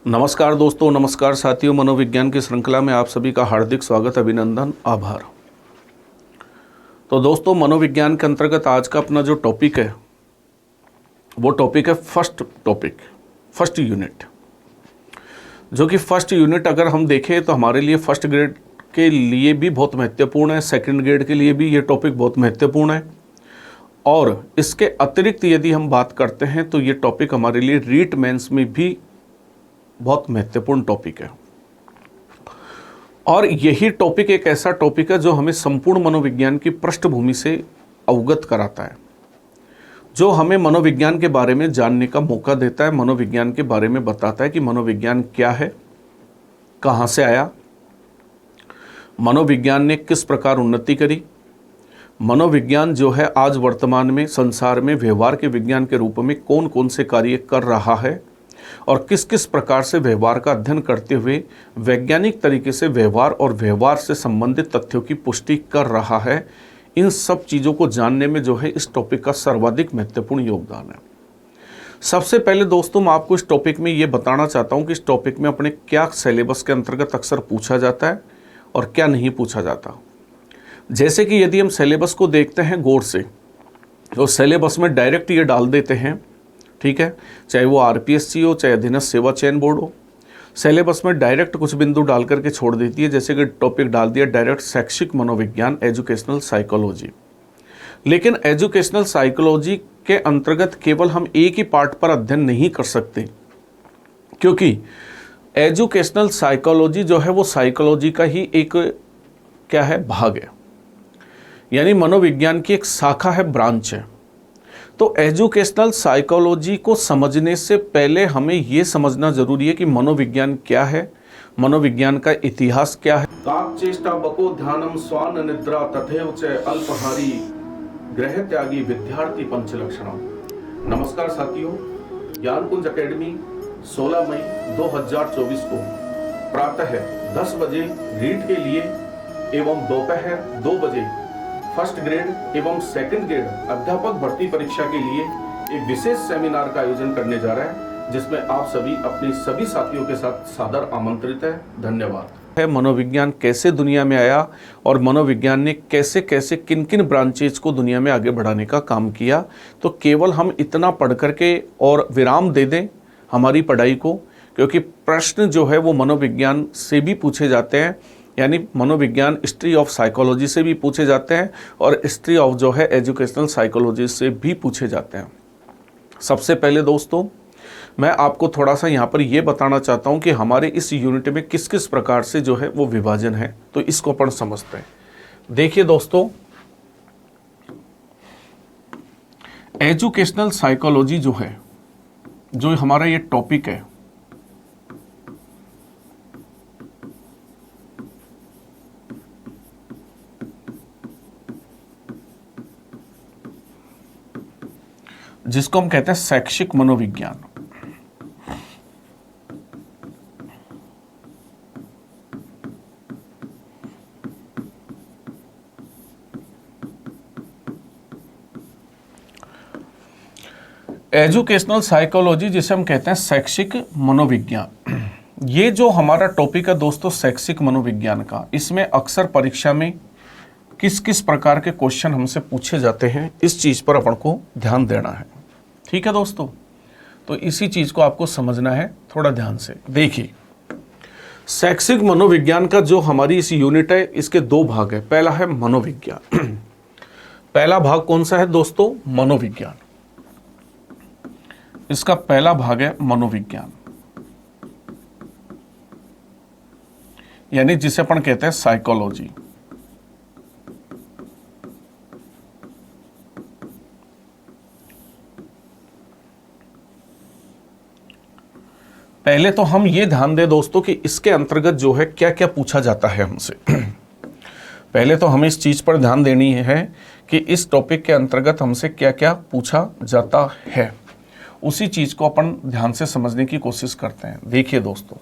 नमस्कार दोस्तों, नमस्कार साथियों। मनोविज्ञान की श्रृंखला में आप सभी का हार्दिक स्वागत, अभिनंदन, आभार। तो दोस्तों, मनोविज्ञान के अंतर्गत आज का अपना जो टॉपिक है वो टॉपिक है फर्स्ट यूनिट। जो कि फर्स्ट यूनिट अगर हम देखें तो हमारे लिए फर्स्ट ग्रेड के लिए भी बहुत महत्वपूर्ण है, सेकंड ग्रेड के लिए भी ये टॉपिक बहुत महत्वपूर्ण है। और इसके अतिरिक्त यदि हम बात करते हैं तो ये टॉपिक हमारे लिए रीट मेंस में भी बहुत महत्वपूर्ण टॉपिक है। और यही टॉपिक एक ऐसा टॉपिक है जो हमें संपूर्ण मनोविज्ञान की पृष्ठभूमि से अवगत कराता है, जो हमें मनोविज्ञान के बारे में जानने का मौका देता है, मनोविज्ञान के बारे में बताता है कि मनोविज्ञान क्या है, कहाँ से आया, मनोविज्ञान ने किस प्रकार उन्नति करी, मनोविज्ञान जो है आज वर्तमान में संसार में व्यवहार के विज्ञान के रूप में कौन कौन से कार्य कर रहा है और किस किस प्रकार से व्यवहार का अध्ययन करते हुए वैज्ञानिक तरीके से व्यवहार और व्यवहार से संबंधित तथ्यों की पुष्टि कर रहा है। इन सब चीज़ों को जानने में जो है इस टॉपिक का सर्वाधिक महत्वपूर्ण योगदान है। सबसे पहले दोस्तों, मैं आपको इस टॉपिक में ये बताना चाहता हूँ कि इस टॉपिक में अपने क्या सिलेबस के अंतर्गत अक्सर पूछा जाता है और क्या नहीं पूछा जाता। जैसे कि यदि हम सिलेबस को देखते हैं गौर से, तो सिलेबस में डायरेक्ट ये डाल देते हैं, ठीक है, चाहे वो आरपीएससी हो, चाहे अधीनस्थ सेवा चयन बोर्ड हो, सिलेबस में डायरेक्ट कुछ बिंदु डाल करके छोड़ देती है। जैसे कि टॉपिक डाल दिया डायरेक्ट शैक्षिक मनोविज्ञान, एजुकेशनल साइकोलॉजी। लेकिन एजुकेशनल साइकोलॉजी के अंतर्गत केवल हम एक ही पार्ट पर अध्ययन नहीं कर सकते, क्योंकि एजुकेशनल साइकोलॉजी जो है वो साइकोलॉजी का ही एक क्या है, भाग है, यानी मनोविज्ञान की एक शाखा है, ब्रांच है। तो एजुकेशनल साइकोलॉजी को समझने से पहले हमें यह समझना जरूरी है कि मनोविज्ञान क्या है, मनोविज्ञान का इतिहास क्या है। काकचेष्टा बको ध्यानम स्वान निद्रा तथैव च अल्पहारी ग्रह त्यागी विद्यार्थी पंचलक्षणम। नमस्कार साथियों, ज्ञानकुंज एकेडमी 16 मई 2024 को प्रातः 10 बजे रीट के लिए एवं दोपहर 2 बजे फर्स्ट ग्रेड एवं सेकंड ग्रेड अध्यापक भर्ती परीक्षा के लिए एक विशेष सेमिनार का आयोजन करने जा रहा है, जिसमें आप सभी अपने सभी साथियों के साथ सादर आमंत्रित है। धन्यवाद। मनोविज्ञान कैसे दुनिया में आया और मनोविज्ञान ने कैसे कैसे किन किन ब्रांचेज को दुनिया में आगे बढ़ाने का काम किया। तो केवल हम इतना पढ़ करके और विराम दे दें हमारी पढ़ाई को, क्योंकि प्रश्न जो है वो मनोविज्ञान से भी पूछे जाते हैं, यानी मनोविज्ञान हिस्ट्री ऑफ साइकोलॉजी से भी पूछे जाते हैं और हिस्ट्री ऑफ जो है एजुकेशनल साइकोलॉजी से भी पूछे जाते हैं। सबसे पहले दोस्तों, मैं आपको थोड़ा सा यहाँ पर ये बताना चाहता हूँ कि हमारे इस यूनिट में किस किस प्रकार से जो है वो विभाजन है, तो इसको अपन समझते हैं। देखिए दोस्तों, एजुकेशनल साइकोलॉजी जो है, जो हमारा ये टॉपिक है, जिसको हम कहते हैं शैक्षिक मनोविज्ञान। एजुकेशनल साइकोलॉजी जिसे हम कहते हैं शैक्षिक मनोविज्ञान, ये जो हमारा टॉपिक है दोस्तों शैक्षिक मनोविज्ञान का, इसमें अक्सर परीक्षा में किस किस प्रकार के क्वेश्चन हमसे पूछे जाते हैं, इस चीज़ पर अपन को ध्यान देना है। ठीक है दोस्तों, तो इसी चीज़ को आपको समझना है थोड़ा ध्यान से। देखिए, शैक्षिक मनोविज्ञान का जो हमारी इस यूनिट है, इसके 2 भाग है। पहला है मनोविज्ञान। पहला भाग कौन सा है दोस्तों? मनोविज्ञान। इसका पहला भाग है मनोविज्ञान, यानी जिसे अपन कहते हैं साइकोलॉजी। पहले तो हम ये ध्यान दें दोस्तों कि इसके अंतर्गत जो है क्या क्या पूछा जाता है हमसे। पहले तो हमें इस चीज़ पर ध्यान देनी है कि इस टॉपिक के अंतर्गत हमसे क्या क्या पूछा जाता है, उसी चीज़ को अपन ध्यान से समझने की कोशिश करते हैं। देखिए दोस्तों,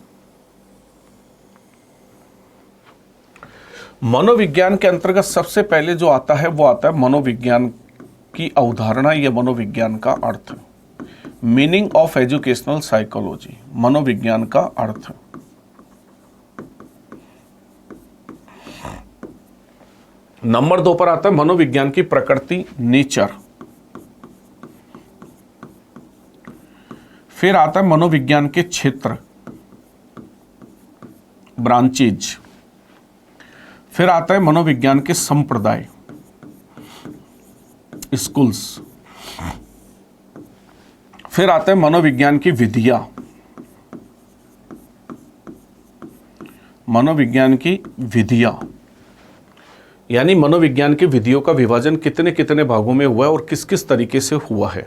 मनोविज्ञान के अंतर्गत सबसे पहले जो आता है वो आता है मनोविज्ञान की अवधारणा या मनोविज्ञान का अर्थ। मीनिंग ऑफ एजुकेशनल साइकोलॉजी, मनोविज्ञान का अर्थ। नंबर 2 पर आता है मनोविज्ञान की प्रकृति, नेचर। फिर आता है मनोविज्ञान के क्षेत्र, ब्रांचेज। फिर आता है मनोविज्ञान के संप्रदाय, स्कूल्स। फिर आता है मनोविज्ञान की विधियां, मनोविज्ञान की विधियां, यानी मनोविज्ञान की विधियों का विभाजन कितने कितने भागों में हुआ है और किस किस तरीके से हुआ है।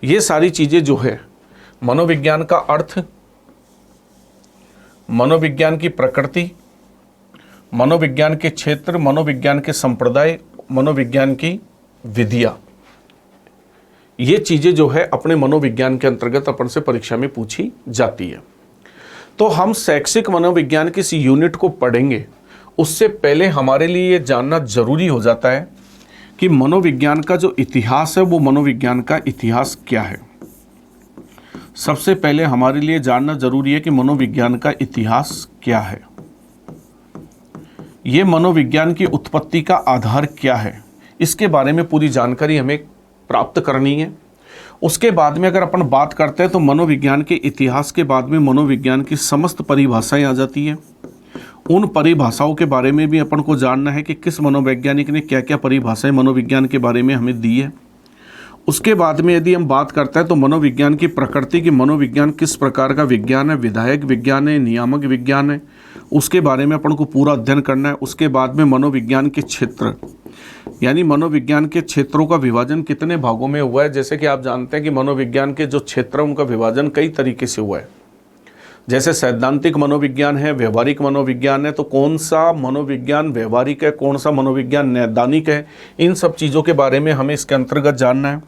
ये सारी चीजें जो है मनोविज्ञान का अर्थ, मनोविज्ञान की प्रकृति, मनोविज्ञान के क्षेत्र, मनोविज्ञान के संप्रदाय, मनोविज्ञान की विधियां, ये चीजें जो है अपने मनोविज्ञान के अंतर्गत अपन से परीक्षा में पूछी जाती है। तो हम शैक्षिक मनोविज्ञान की इस यूनिट को पढ़ेंगे, उससे पहले हमारे लिए ये जानना जरूरी हो जाता है कि मनोविज्ञान का जो इतिहास है वो मनोविज्ञान का इतिहास क्या है। सबसे पहले हमारे लिए जानना जरूरी है कि मनोविज्ञान का इतिहास क्या है, ये मनोविज्ञान की उत्पत्ति का आधार क्या है, इसके बारे में पूरी जानकारी हमें प्राप्त करनी है। उसके बाद में अगर अपन बात करते हैं तो मनोविज्ञान के इतिहास के बाद में मनोविज्ञान की समस्त परिभाषाएं आ जाती हैं। उन परिभाषाओं के बारे में भी अपन को जानना है कि किस मनोवैज्ञानिक ने क्या क्या परिभाषाएं मनोविज्ञान के बारे में हमें दी है। उसके बाद में यदि हम बात करते हैं तो मनोविज्ञान की प्रकृति, की मनोविज्ञान किस प्रकार का विज्ञान है, विधायक विज्ञान है, नियामक विज्ञान है, उसके बारे में अपन को पूरा अध्ययन करना है। उसके बाद में मनोविज्ञान के क्षेत्र, यानी मनोविज्ञान के क्षेत्रों का विभाजन कितने भागों में हुआ है। जैसे कि आप जानते हैं कि मनोविज्ञान के जो क्षेत्र हैं उनका विभाजन कई तरीके से हुआ है। जैसे सैद्धांतिक मनोविज्ञान है, व्यवहारिक मनोविज्ञान है, तो कौन सा मनोविज्ञान व्यवहारिक है, कौन सा मनोविज्ञान नैदानिक है, इन सब चीज़ों के बारे में हमें इसके अंतर्गत जानना है।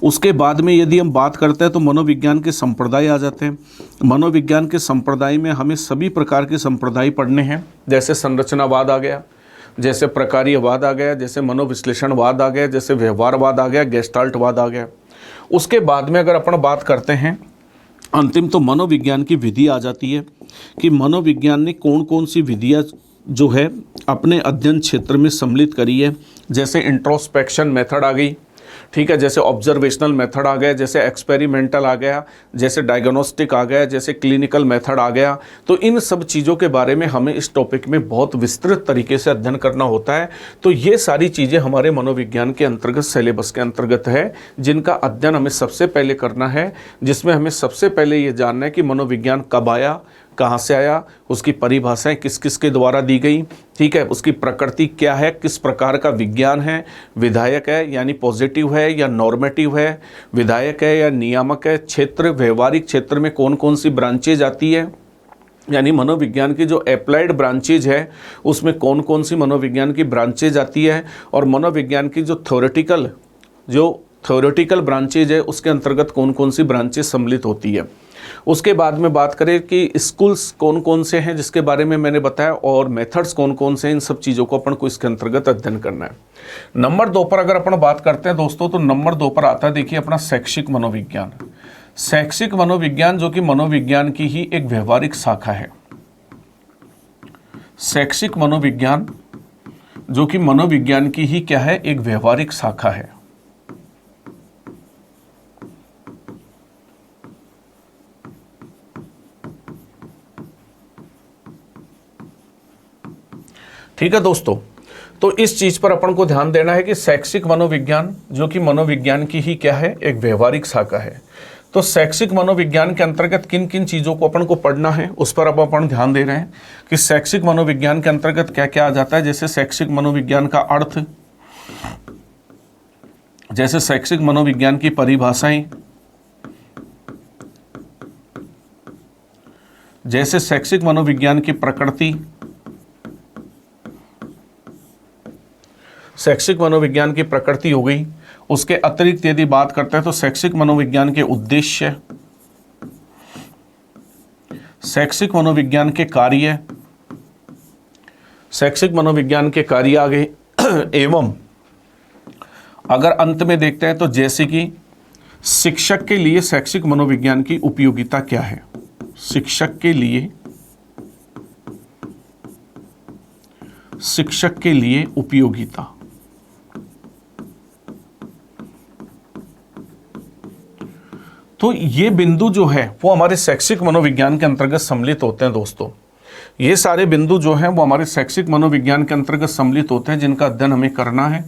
उसके बाद में यदि हम बात करते हैं तो मनोविज्ञान के संप्रदाय आ जाते हैं। मनोविज्ञान के संप्रदाय में हमें सभी प्रकार के संप्रदाय पढ़ने हैं। जैसे संरचनावाद आ गया, जैसे प्रकार्यवाद आ गया, जैसे मनोविश्लेषणवाद आ गया, जैसे व्यवहारवाद आ गया, गेस्टाल्टवाद आ गया। उसके बाद में अगर अपन बात करते हैं अंतिम, तो मनोविज्ञान की विधि आ जाती है कि मनोविज्ञान ने कौन कौन सी विधियाँ जो है अपने अध्ययन क्षेत्र में सम्मिलित करी है। जैसे इंट्रोस्पेक्शन मेथड आ गई, ठीक है, जैसे ऑब्जर्वेशनल मेथड आ गया, जैसे एक्सपेरिमेंटल आ गया, जैसे डायग्नोस्टिक आ गया, जैसे क्लिनिकल मेथड आ गया। तो इन सब चीज़ों के बारे में हमें इस टॉपिक में बहुत विस्तृत तरीके से अध्ययन करना होता है। तो ये सारी चीज़ें हमारे मनोविज्ञान के अंतर्गत, सिलेबस के अंतर्गत है, जिनका अध्ययन हमें सबसे पहले करना है, जिसमें हमें सबसे पहले ये जानना है कि मनोविज्ञान कब आया, कहाँ से आया, उसकी परिभाषाएं किस किस के द्वारा दी गई, ठीक है, उसकी प्रकृति क्या है, किस प्रकार का विज्ञान है, विधायक है यानी पॉजिटिव है या नॉर्मेटिव है, विधायक है या नियामक है, क्षेत्र, व्यवहारिक क्षेत्र में कौन कौन सी ब्रांचेज आती है, यानी मनोविज्ञान की जो अप्लाइड ब्रांचेज है उसमें कौन कौन सी मनोविज्ञान की ब्रांचेज आती है, और मनोविज्ञान की जो थ्योरेटिकल ब्रांचेज है उसके अंतर्गत कौन कौन सी ब्रांचेज सम्मिलित होती है। उसके बाद में बात करें कि स्कूल्स कौन कौन से हैं जिसके बारे में मैंने बताया, और मेथड्स कौन कौन से हैं, इन सब चीज़ों को अपन को इसके अंतर्गत अध्ययन करना है। नंबर 2 पर अगर अपन बात करते हैं दोस्तों, तो नंबर 2 पर आता है, देखिए, अपना शैक्षिक मनोविज्ञान। शैक्षिक मनोविज्ञान जो कि मनोविज्ञान की ही एक व्यवहारिक शाखा है। शैक्षिक मनोविज्ञान जो कि मनोविज्ञान की ही क्या है, एक व्यवहारिक शाखा है। ठीक है दोस्तों, तो इस चीज पर अपन को ध्यान देना है कि शैक्षिक मनोविज्ञान जो कि मनोविज्ञान की ही क्या है, एक व्यवहारिक शाखा है। तो शैक्षिक मनोविज्ञान के अंतर्गत किन किन चीज़ों को अपन को पढ़ना है उस पर अब अपन ध्यान दे रहे हैं कि शैक्षिक मनोविज्ञान के अंतर्गत क्या क्या आ जाता है। जैसे शैक्षिक मनोविज्ञान का अर्थ, जैसे शैक्षिक मनोविज्ञान की परिभाषाएं, जैसे शैक्षिक मनोविज्ञान की प्रकृति, शैक्षिक मनोविज्ञान की प्रकृति हो गई। उसके अतिरिक्त यदि बात करते हैं तो शैक्षिक मनोविज्ञान के उद्देश्य, शैक्षिक मनोविज्ञान के कार्य, शैक्षिक मनोविज्ञान के कार्य आ गए एवं अगर अंत में देखते हैं तो जैसे कि शिक्षक के लिए शैक्षिक मनोविज्ञान की उपयोगिता क्या है? शिक्षक के लिए उपयोगिता। तो ये बिंदु जो है वो हमारे शैक्षिक मनोविज्ञान के अंतर्गत सम्मिलित होते हैं दोस्तों। ये सारे बिंदु जो हैं वो हमारे शैक्षिक मनोविज्ञान के अंतर्गत सम्मिलित होते हैं, जिनका अध्ययन हमें करना है।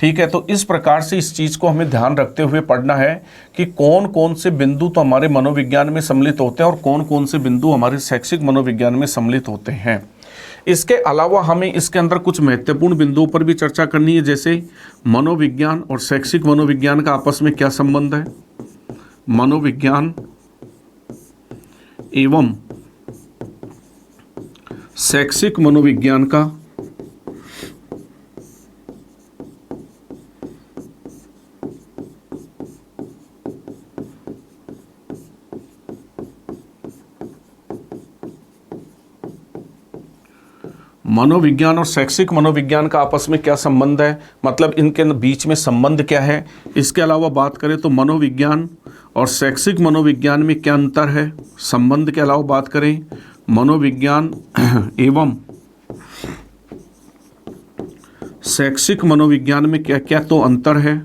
ठीक है, तो इस प्रकार से इस चीज़ को हमें ध्यान रखते हुए पढ़ना है कि कौन कौन से बिंदु तो हमारे मनोविज्ञान में सम्मिलित होते हैं और कौन कौन से बिंदु हमारे शैक्षिक मनोविज्ञान में सम्मिलित होते हैं। इसके अलावा हमें इसके अंदर कुछ महत्वपूर्ण बिंदुओं पर भी चर्चा करनी है, जैसे मनोविज्ञान और शैक्षिक मनोविज्ञान का आपस में क्या संबंध है, मनोविज्ञान एवं शैक्षिक मनोविज्ञान का मनोविज्ञान और शैक्षिक मनोविज्ञान का आपस में क्या संबंध है, मतलब इनके बीच में संबंध क्या है। इसके अलावा बात करें तो मनोविज्ञान और शैक्षिक मनोविज्ञान में क्या अंतर है, संबंध के अलावा बात करें मनोविज्ञान एवं शैक्षिक मनोविज्ञान में क्या क्या तो अंतर है।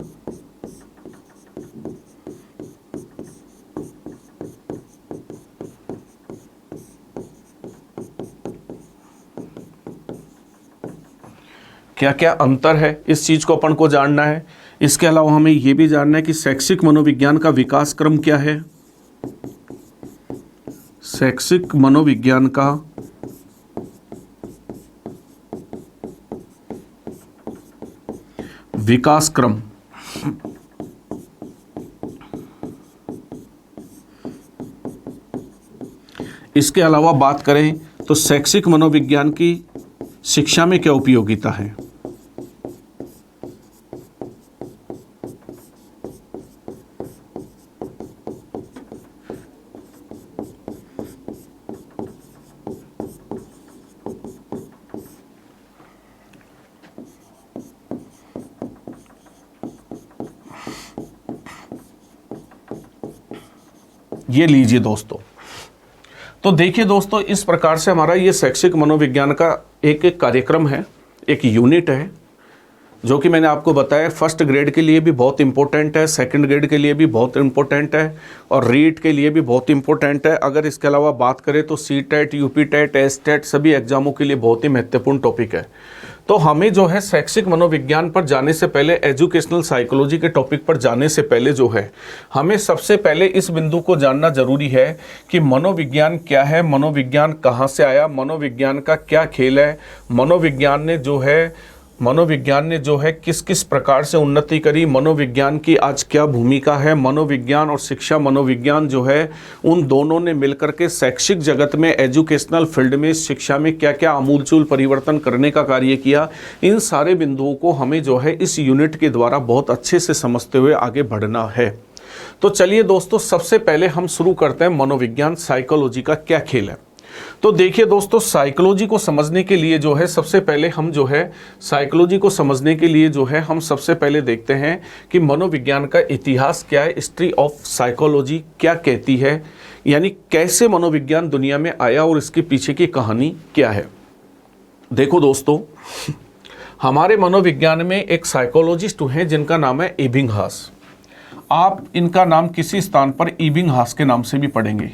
क्या क्या अंतर है, इस चीज़ को अपन को जानना है। इसके अलावा हमें ये भी जानना है कि शैक्षिक मनोविज्ञान का विकास क्रम क्या है। शैक्षिक मनोविज्ञान का विकास क्रम। इसके अलावा बात करें तो शैक्षिक मनोविज्ञान की शिक्षा में क्या उपयोगिता है। ये लीजिए दोस्तों, तो देखिए दोस्तों, इस प्रकार से हमारा ये शैक्षिक मनोविज्ञान का एक एक कार्यक्रम है, एक यूनिट है, जो कि मैंने आपको बताया फर्स्ट ग्रेड के लिए भी बहुत इंपॉर्टेंट है, सेकंड ग्रेड के लिए भी बहुत इंपॉर्टेंट है और रीट के लिए भी बहुत इंपॉर्टेंट है। अगर इसके अलावा बात करें तो C TET, UP TET, S TET सभी एग्जामों के लिए बहुत ही महत्वपूर्ण टॉपिक है। तो हमें जो है शैक्षिक मनोविज्ञान पर जाने से पहले, एजुकेशनल साइकोलॉजी के टॉपिक पर जाने से पहले जो है हमें सबसे पहले इस बिंदु को जानना जरूरी है कि मनोविज्ञान क्या है, मनोविज्ञान कहाँ से आया, मनोविज्ञान का क्या खेल है, मनोविज्ञान ने जो है किस किस प्रकार से उन्नति करी, मनोविज्ञान की आज क्या भूमिका है। मनोविज्ञान और शिक्षा मनोविज्ञान जो है उन दोनों ने मिलकर के शैक्षिक जगत में, एजुकेशनल फील्ड में, शिक्षा में क्या क्या आमूलचूल परिवर्तन करने का कार्य किया। इन सारे बिंदुओं को हमें जो है इस यूनिट के द्वारा बहुत अच्छे से समझते हुए आगे बढ़ना है। तो चलिए दोस्तों, सबसे पहले हम शुरू करते हैं मनोविज्ञान, साइकोलॉजी का क्या खेल है। तो देखिए दोस्तों, साइकोलॉजी को समझने के लिए जो है सबसे पहले हम जो है साइकोलॉजी को समझने के लिए जो है हम सबसे पहले देखते हैं कि मनोविज्ञान का इतिहास क्या है, हिस्ट्री ऑफ साइकोलॉजी क्या कहती है, यानी कैसे मनोविज्ञान दुनिया में आया और इसके पीछे की कहानी क्या है। देखो दोस्तों, हमारे मनोविज्ञान में एक साइकोलॉजिस्ट हैं जिनका नाम है एबिंगहास। आप इनका नाम किसी स्थान पर एबिंगहास के नाम से भी पढ़ेंगे।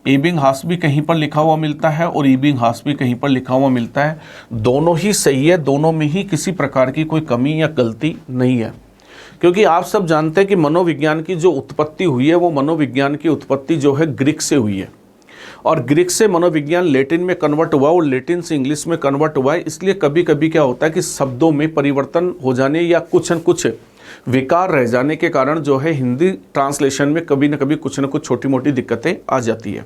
एबिंगहास भी कहीं पर लिखा हुआ मिलता है और एबिंगहास भी कहीं पर लिखा हुआ मिलता है। दोनों ही सही है, दोनों में ही किसी प्रकार की कोई कमी या गलती नहीं है, क्योंकि आप सब जानते हैं कि मनोविज्ञान की जो उत्पत्ति हुई है वो मनोविज्ञान की उत्पत्ति जो है ग्रीक से हुई है और ग्रीक से मनोविज्ञान लैटिन में कन्वर्ट हुआ और लैटिन से इंग्लिश में कन्वर्ट हुआ है। इसलिए कभी कभी क्या होता है कि शब्दों में परिवर्तन हो जाने या कुछ न कुछ विकार रह जाने के कारण जो है हिंदी ट्रांसलेशन में कभी न कभी कुछ न कुछ छोटी मोटी दिक्कतें आ जाती है।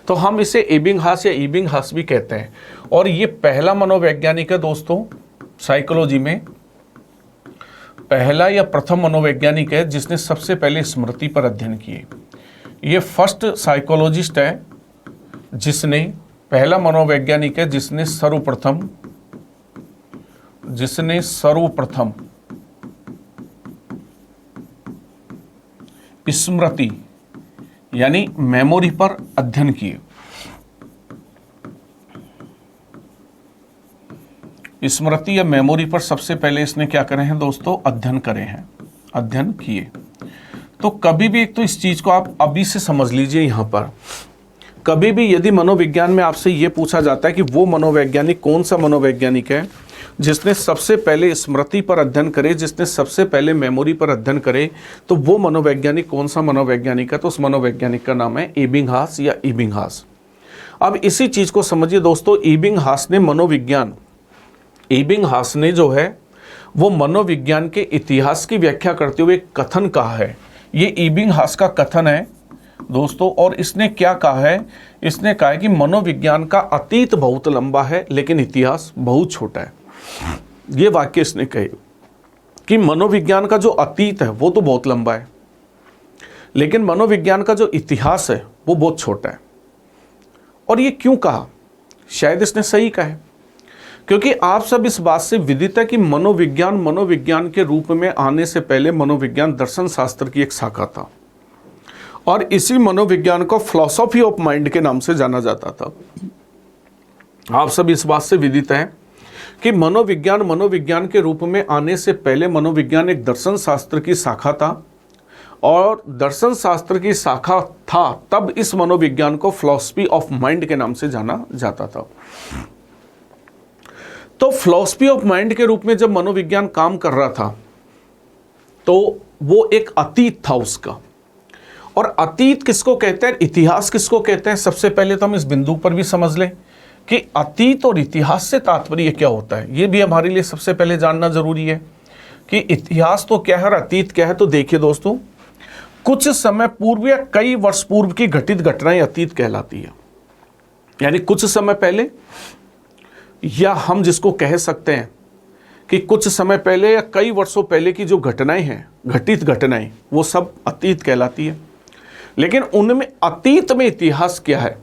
तो हम इसे एबिंगहास या एबिंगहास भी कहते हैं और ये पहला मनोवैज्ञानिक है दोस्तों, साइकोलॉजी में पहला या प्रथम मनोवैज्ञानिक है जिसने सबसे पहले स्मृति पर अध्ययन किए। ये फर्स्ट साइकोलॉजिस्ट है जिसने, पहला मनोवैज्ञानिक है जिसने सर्वप्रथम स्मृति यानी मेमोरी पर अध्ययन किए। स्मृति या मेमोरी पर सबसे पहले इसने क्या करे हैं दोस्तों, अध्ययन करे हैं, अध्ययन किए। तो कभी भी एक तो इस चीज को आप अभी से समझ लीजिए, यहां पर कभी भी यदि मनोविज्ञान में आपसे यह पूछा जाता है कि वो मनोवैज्ञानिक कौन सा मनोवैज्ञानिक है जिसने सबसे पहले स्मृति पर अध्ययन करे, जिसने सबसे पहले मेमोरी पर अध्ययन करे, तो वो मनोवैज्ञानिक कौन सा मनोवैज्ञानिक है, तो उस मनोवैज्ञानिक का नाम है एबिंगहास या इबिंगहास। अब इसी चीज को समझिए दोस्तों, एबिंगहास ने जो है वो मनोविज्ञान के इतिहास की व्याख्या करते हुए एक कथन कहा है। ये एबिंगहास का कथन है दोस्तों, और इसने क्या कहा है, इसने कहा है कि मनोविज्ञान का अतीत बहुत लंबा है लेकिन इतिहास बहुत छोटा है। ये वाक्य इसने कहे कि मनोविज्ञान का जो अतीत है वो तो बहुत लंबा है लेकिन मनोविज्ञान का जो इतिहास है वो बहुत छोटा है। और ये क्यों कहा, शायद इसने सही कहा है, क्योंकि आप सब इस बात से विदित है कि मनोविज्ञान के रूप में आने से पहले मनोविज्ञान दर्शन शास्त्र की एक शाखा था और इसी मनोविज्ञान को फिलॉसफी ऑफ माइंड के नाम से जाना जाता था। आप सब इस बात से विदित हैं कि मनोविज्ञान के रूप में आने से पहले मनोविज्ञान एक दर्शन शास्त्र की शाखा था और दर्शन शास्त्र की शाखा था तब इस मनोविज्ञान को फिलॉसफी ऑफ माइंड के नाम से जाना जाता था। तो फिलॉसफी ऑफ माइंड के रूप में जब मनोविज्ञान काम कर रहा था तो वो एक अतीत था उसका। और अतीत किसको कहते हैं, इतिहास किसको कहते हैं, सबसे पहले तो हम इस बिंदु पर भी समझ लें कि अतीत और इतिहास से तात्पर्य क्या होता है। ये भी हमारे लिए सबसे पहले जानना जरूरी है कि इतिहास तो क्या है और अतीत क्या है। तो देखिए दोस्तों, कुछ समय पूर्व या कई वर्ष पूर्व की घटित घटनाएं अतीत कहलाती है। यानी कुछ समय पहले, या हम जिसको कह सकते हैं कि कुछ समय पहले या कई वर्षों पहले की जो घटनाएं हैं, घटित घटनाएं, वो सब अतीत कहलाती है। लेकिन उनमें अतीत में इतिहास क्या है,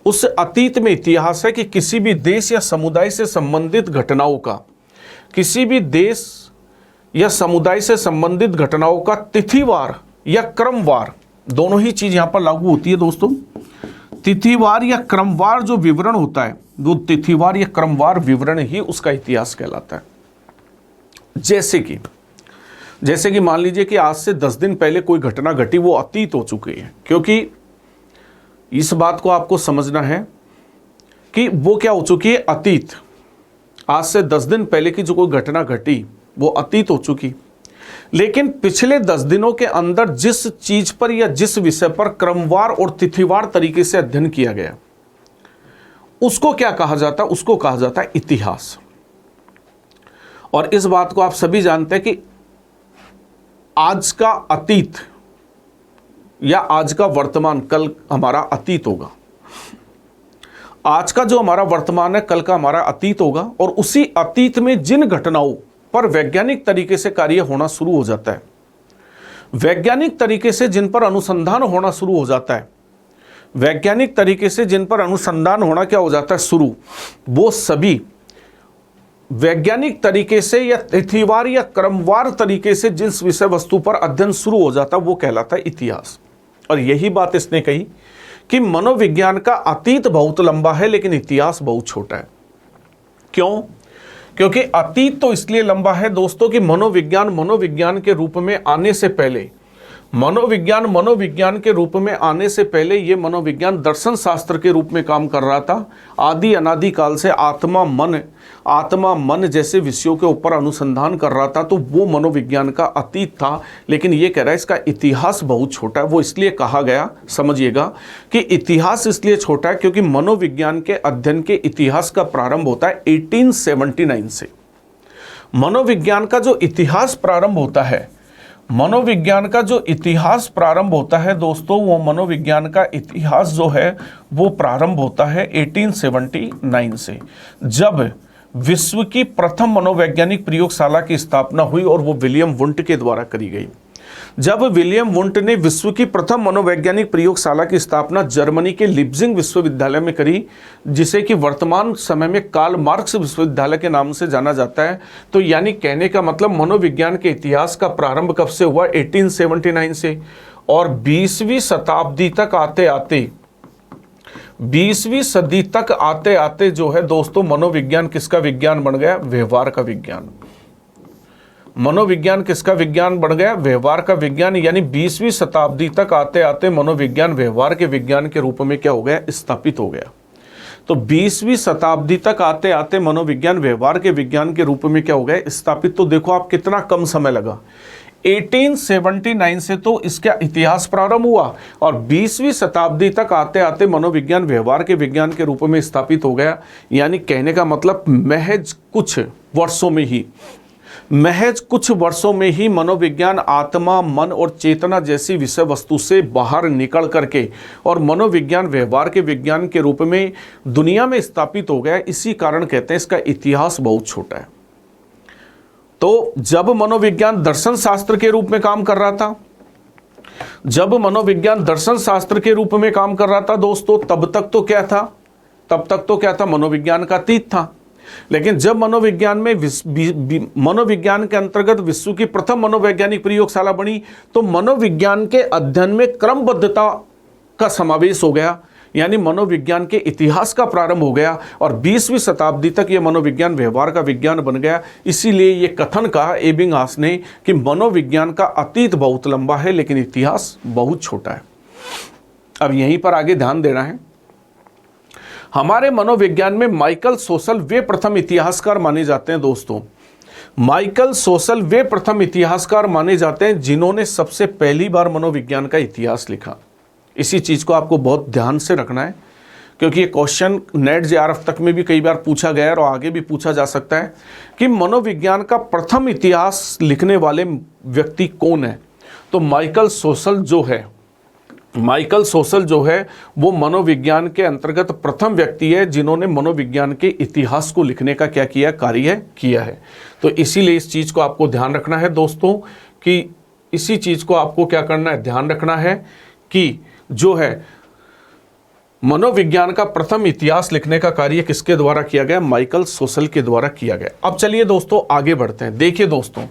उस अतीत में इतिहास है कि किसी भी देश या समुदाय से संबंधित घटनाओं का, किसी भी देश या समुदाय से संबंधित घटनाओं का तिथिवार या क्रमवार, दोनों ही चीज यहां पर लागू होती है दोस्तों। तिथिवार या क्रमवार जो विवरण होता है, वो तिथिवार या क्रमवार विवरण ही उसका इतिहास कहलाता है। जैसे कि मान लीजिए कि आज से 10 दिन पहले कोई घटना घटी, वो अतीत हो चुकी है, क्योंकि इस बात को आपको समझना है कि वो क्या हो चुकी है, अतीत। आज से 10 दिन पहले की जो कोई घटना घटी वो अतीत हो चुकी। लेकिन पिछले 10 दिनों के अंदर जिस चीज पर या जिस विषय पर क्रमवार और तिथिवार तरीके से अध्ययन किया गया, उसको क्या कहा जाता है, उसको कहा जाता है इतिहास। और इस बात को आप सभी जानते हैं कि आज का अतीत या आज का वर्तमान कल हमारा अतीत होगा। आज का जो हमारा वर्तमान है कल का हमारा अतीत होगा। और उसी अतीत में जिन घटनाओं पर वैज्ञानिक तरीके से कार्य होना शुरू हो जाता है, वैज्ञानिक तरीके से जिन पर अनुसंधान होना शुरू हो जाता है, वैज्ञानिक तरीके से जिन पर अनुसंधान होना क्या हो जाता है शुरू, वो सभी वैज्ञानिक तरीके से या तिथिवार या क्रमवार तरीके से जिस विषय वस्तु पर अध्ययन शुरू हो जाता है वो कहलाता है इतिहास। और यही बात इसने कही कि मनोविज्ञान का अतीत बहुत लंबा है लेकिन इतिहास बहुत छोटा है। क्यों? क्योंकि अतीत तो इसलिए लंबा है दोस्तों कि मनोविज्ञान के रूप में आने से पहले, मनोविज्ञान के रूप में आने से पहले ये मनोविज्ञान दर्शन शास्त्र के रूप में काम कर रहा था। आदि अनादि काल से आत्मा मन जैसे विषयों के ऊपर अनुसंधान कर रहा था, तो वो मनोविज्ञान का अतीत था। लेकिन ये कह रहा है इसका इतिहास बहुत छोटा है। वो इसलिए कहा गया, समझिएगा, कि इतिहास इसलिए छोटा है क्योंकि मनोविज्ञान के अध्ययन के इतिहास का प्रारंभ होता है 1879 से। मनोविज्ञान का जो इतिहास प्रारंभ होता है, मनोविज्ञान का जो इतिहास प्रारंभ होता है दोस्तों, वो मनोविज्ञान का इतिहास जो है वो प्रारंभ होता है 1879 से, जब विश्व की प्रथम मनोवैज्ञानिक प्रयोगशाला की स्थापना हुई और वो विलियम वुंट के द्वारा करी गई। जब विलियम वुंट ने विश्व की प्रथम मनोवैज्ञानिक प्रयोगशाला की स्थापना जर्मनी के लिप्जिंग विश्वविद्यालय में करी, जिसे कि वर्तमान समय में कार्ल मार्क्स विश्वविद्यालय के नाम से जाना जाता है, तो यानी कहने का मतलब मनोविज्ञान के इतिहास का प्रारंभ कब से हुआ? 1879 से। और 20वीं शताब्दी तक आते आते 20वीं सदी तक आते आते जो है दोस्तों, मनोविज्ञान किसका विज्ञान बन गया? व्यवहार का विज्ञान। मनोविज्ञान किसका विज्ञान बन गया? व्यवहार का विज्ञान। यानी 20वीं शताब्दी तक आते आते मनोविज्ञान व्यवहार के विज्ञान के रूप में क्या हो गया? स्थापित हो गया। तो 20वीं शताब्दी तक आते आते मनोविज्ञान व्यवहार के विज्ञान के रूप में क्या हो गया? स्थापित। तो देखो आप कितना कम समय लगा। 1879 से तो इसका इतिहास प्रारंभ हुआ और 20वीं शताब्दी तक आते आते मनोविज्ञान व्यवहार के विज्ञान के रूप में स्थापित हो गया। यानी कहने का मतलब महज कुछ वर्षों में ही मनोविज्ञान आत्मा, मन और चेतना जैसी विषय वस्तु से बाहर निकल करके और मनोविज्ञान व्यवहार के विज्ञान के रूप में दुनिया में स्थापित हो गया। इसी कारण कहते हैं इसका इतिहास बहुत छोटा है। तो जब मनोविज्ञान दर्शन शास्त्र के रूप में काम कर रहा था, दोस्तों, तब तक तो क्या था? मनोविज्ञान का अतीत था। लेकिन जब मनोविज्ञान के अंतर्गत विश्व की प्रथम मनोवैज्ञानिक प्रयोगशाला बनी, तो मनोविज्ञान के अध्ययन में क्रमबद्धता का समावेश हो गया। यानी मनोविज्ञान के इतिहास का प्रारंभ हो गया और 20वीं शताब्दी तक यह मनोविज्ञान व्यवहार का विज्ञान बन गया। इसीलिए ये कथन कहा एबिंगहास ने कि मनोविज्ञान का अतीत बहुत लंबा है लेकिन इतिहास बहुत छोटा है। अब यहीं पर आगे ध्यान देना है। हमारे मनोविज्ञान में माइकल सोशल वे प्रथम इतिहासकार माने जाते हैं दोस्तों। माइकल सोशल वे प्रथम इतिहासकार माने जाते हैं जिन्होंने सबसे पहली बार मनोविज्ञान का इतिहास लिखा। इसी चीज़ को आपको बहुत ध्यान से रखना है, क्योंकि ये क्वेश्चन नेट जेआरएफ तक में भी कई बार पूछा गया है और आगे भी पूछा जा सकता है कि मनोविज्ञान का प्रथम इतिहास लिखने वाले व्यक्ति कौन है। तो माइकल सोशल जो है वो मनोविज्ञान के अंतर्गत प्रथम व्यक्ति है जिन्होंने मनोविज्ञान के इतिहास को लिखने का क्या किया? कार्य किया है। तो इसीलिए इस चीज़ को आपको ध्यान रखना है दोस्तों, कि इसी चीज़ को आपको क्या करना है? ध्यान रखना है कि जो है मनोविज्ञान का प्रथम इतिहास लिखने का कार्य किसके द्वारा किया गया? माइकल सोशल के द्वारा किया गया। अब चलिए दोस्तों आगे बढ़ते हैं। देखिए दोस्तों,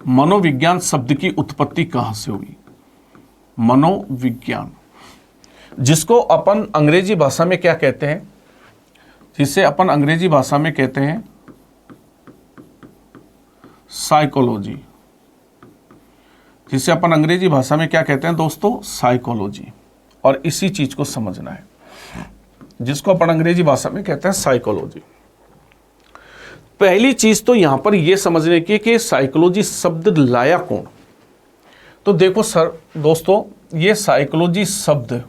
मनोविज्ञान शब्द की उत्पत्ति कहां से हुई? मनोविज्ञान, जिसको अपन अंग्रेजी भाषा में क्या कहते हैं? साइकोलॉजी। जिसे अपन अंग्रेजी भाषा में क्या कहते हैं दोस्तों? साइकोलॉजी। और इसी चीज को समझना है, जिसको अपन अंग्रेजी भाषा में कहते हैं साइकोलॉजी। पहली चीज तो यहां पर यह समझने की कि साइकोलॉजी शब्द लाया कौन। तो देखो दोस्तों, ये साइकोलॉजी शब्द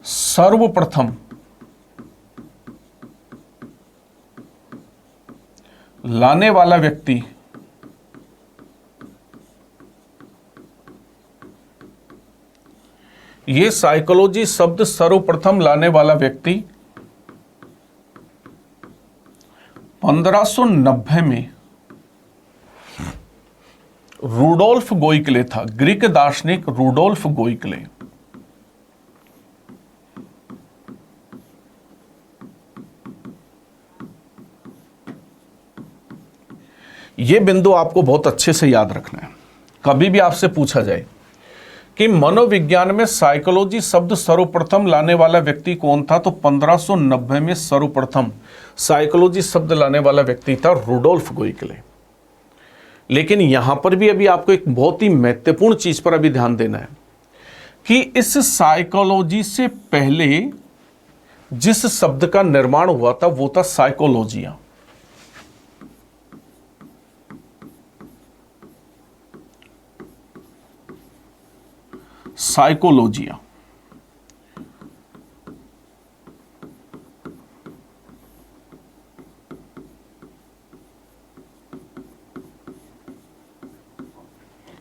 सर्वप्रथम लाने वाला व्यक्ति ये साइकोलॉजी शब्द सर्वप्रथम लाने वाला व्यक्ति 1590 में रूडोल्फ गोइकले था। ग्रीक दार्शनिक रूडोल्फ गोइकले। यह बिंदु आपको बहुत अच्छे से याद रखना है। कभी भी आपसे पूछा जाए कि मनोविज्ञान में साइकोलॉजी शब्द सर्वप्रथम लाने वाला व्यक्ति कौन था, तो 1590 में सर्वप्रथम साइकोलॉजी शब्द लाने वाला व्यक्ति था रूडोल्फ गोइकले। लेकिन यहां पर भी अभी आपको एक बहुत ही महत्वपूर्ण चीज पर अभी ध्यान देना है कि इस साइकोलॉजी से पहले जिस शब्द का निर्माण हुआ था वो था साइकोलॉजिया। साइकोलॉजिया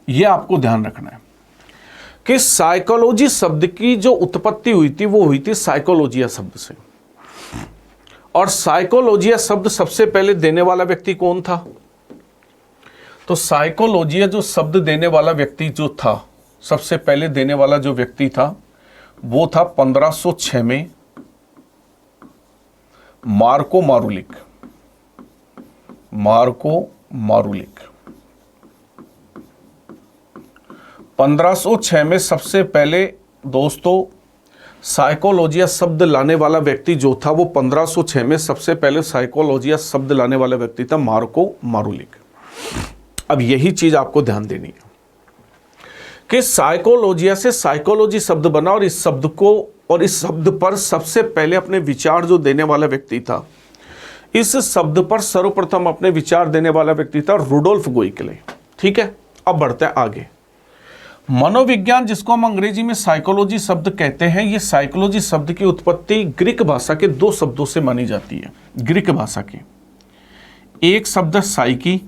यह आपको ध्यान रखना है कि साइकोलॉजी शब्द की जो उत्पत्ति हुई थी वो हुई थी साइकोलॉजिया शब्द से। और साइकोलॉजिया शब्द सबसे पहले देने वाला व्यक्ति कौन था? तो साइकोलॉजिया जो शब्द देने वाला व्यक्ति जो था, सबसे पहले देने वाला जो व्यक्ति था वो था 1506 में मार्को मारुलिक। मार्को मारुलिक 1506 में सबसे पहले दोस्तों साइकोलॉजिया शब्द लाने वाला व्यक्ति जो था वो 1506 में सबसे पहले साइकोलॉजिया शब्द लाने वाला व्यक्ति था मार्को मारुलिक। अब यही चीज आपको ध्यान देनी है कि साइकोलॉजिया से साइकोलॉजी शब्द बना और इस शब्द को और इस शब्द पर सबसे पहले अपने विचार जो देने वाला व्यक्ति था, इस शब्द पर सर्वप्रथम अपने विचार देने वाला व्यक्ति था रुडोल्फ गोइकले। ठीक है, अब बढ़ते हैं आगे। मनोविज्ञान जिसको हम अंग्रेजी में साइकोलॉजी शब्द कहते हैं, ये साइकोलॉजी शब्द की उत्पत्ति ग्रीक भाषा के दो शब्दों से मानी जाती है। ग्रीक भाषा के एक शब्द साइकी,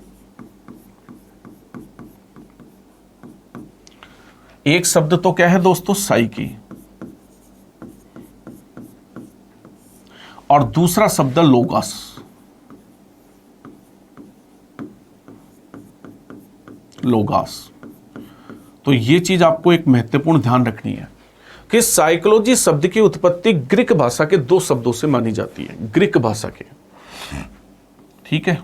एक शब्द तो क्या है दोस्तों साइकी, और दूसरा शब्द लोगस। लोगस। तो ये चीज आपको एक महत्वपूर्ण ध्यान रखनी है कि साइकोलॉजी शब्द की उत्पत्ति ग्रीक भाषा के दो शब्दों से मानी जाती है। ग्रीक भाषा के, ठीक है,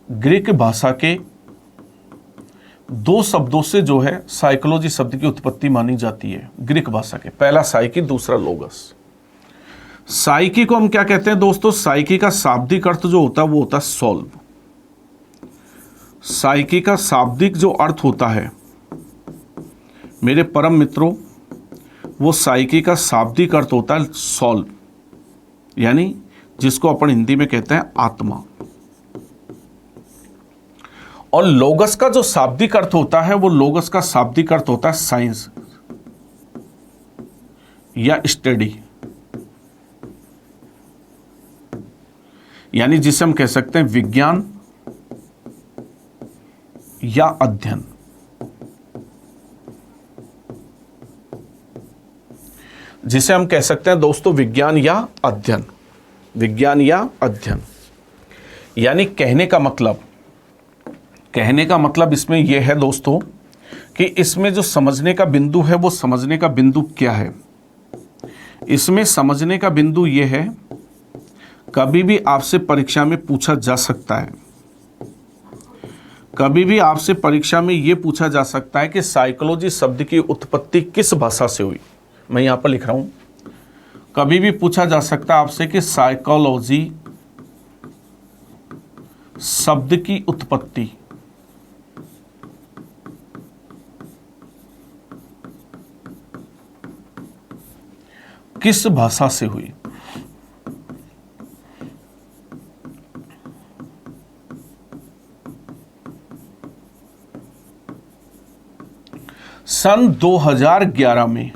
ग्रीक भाषा के दो शब्दों से जो है साइकोलॉजी शब्द की उत्पत्ति मानी जाती है ग्रीक भाषा के। पहला साइकी, दूसरा लोगस। साइकी को हम क्या कहते हैं दोस्तों? साइकी का शाब्दिक अर्थ जो होता है वो होता है सॉल्व। साइकी का शाब्दिक जो अर्थ होता है मेरे परम मित्रों, वो साइकी का शाब्दिक अर्थ होता है सॉल्व, यानी जिसको अपन हिंदी में कहते हैं आत्मा। और लोगस का जो शाब्दिक अर्थ होता है, वो लोगस का शाब्दिक अर्थ होता है साइंस या स्टडी, यानी जिसे हम कह सकते हैं विज्ञान या अध्ययन। जिसे हम कह सकते हैं दोस्तों विज्ञान या अध्ययन। विज्ञान या अध्ययन यानी कहने का मतलब इसमें यह है दोस्तों कि इसमें जो समझने का बिंदु है, वो समझने का बिंदु क्या है? इसमें समझने का बिंदु यह है, कभी भी आपसे परीक्षा में पूछा जा सकता है, कभी भी आपसे परीक्षा में यह पूछा जा सकता है कि साइकोलॉजी शब्द की उत्पत्ति किस भाषा से हुई। मैं यहां पर लिख रहा हूं, कभी भी पूछा जा सकता है आपसे कि साइकोलॉजी शब्द की उत्पत्ति किस भाषा से हुई। सन 2011 में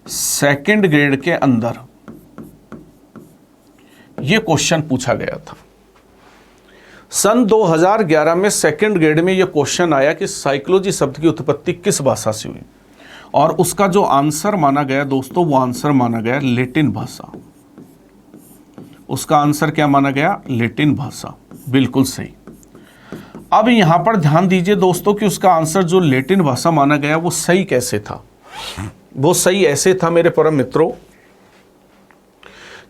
सेकंड ग्रेड के अंदर यह क्वेश्चन पूछा गया था। सन 2011 में सेकंड ग्रेड में यह क्वेश्चन आया कि साइकोलॉजी शब्द की उत्पत्ति किस भाषा से हुई, और उसका जो आंसर माना गया दोस्तों, वो आंसर माना गया लैटिन भाषा। उसका आंसर क्या माना गया? लैटिन भाषा। बिल्कुल सही। अब यहां पर ध्यान दीजिए दोस्तों कि उसका आंसर जो लैटिन भाषा माना गया वो सही कैसे था? वो सही ऐसे था मेरे परम मित्रों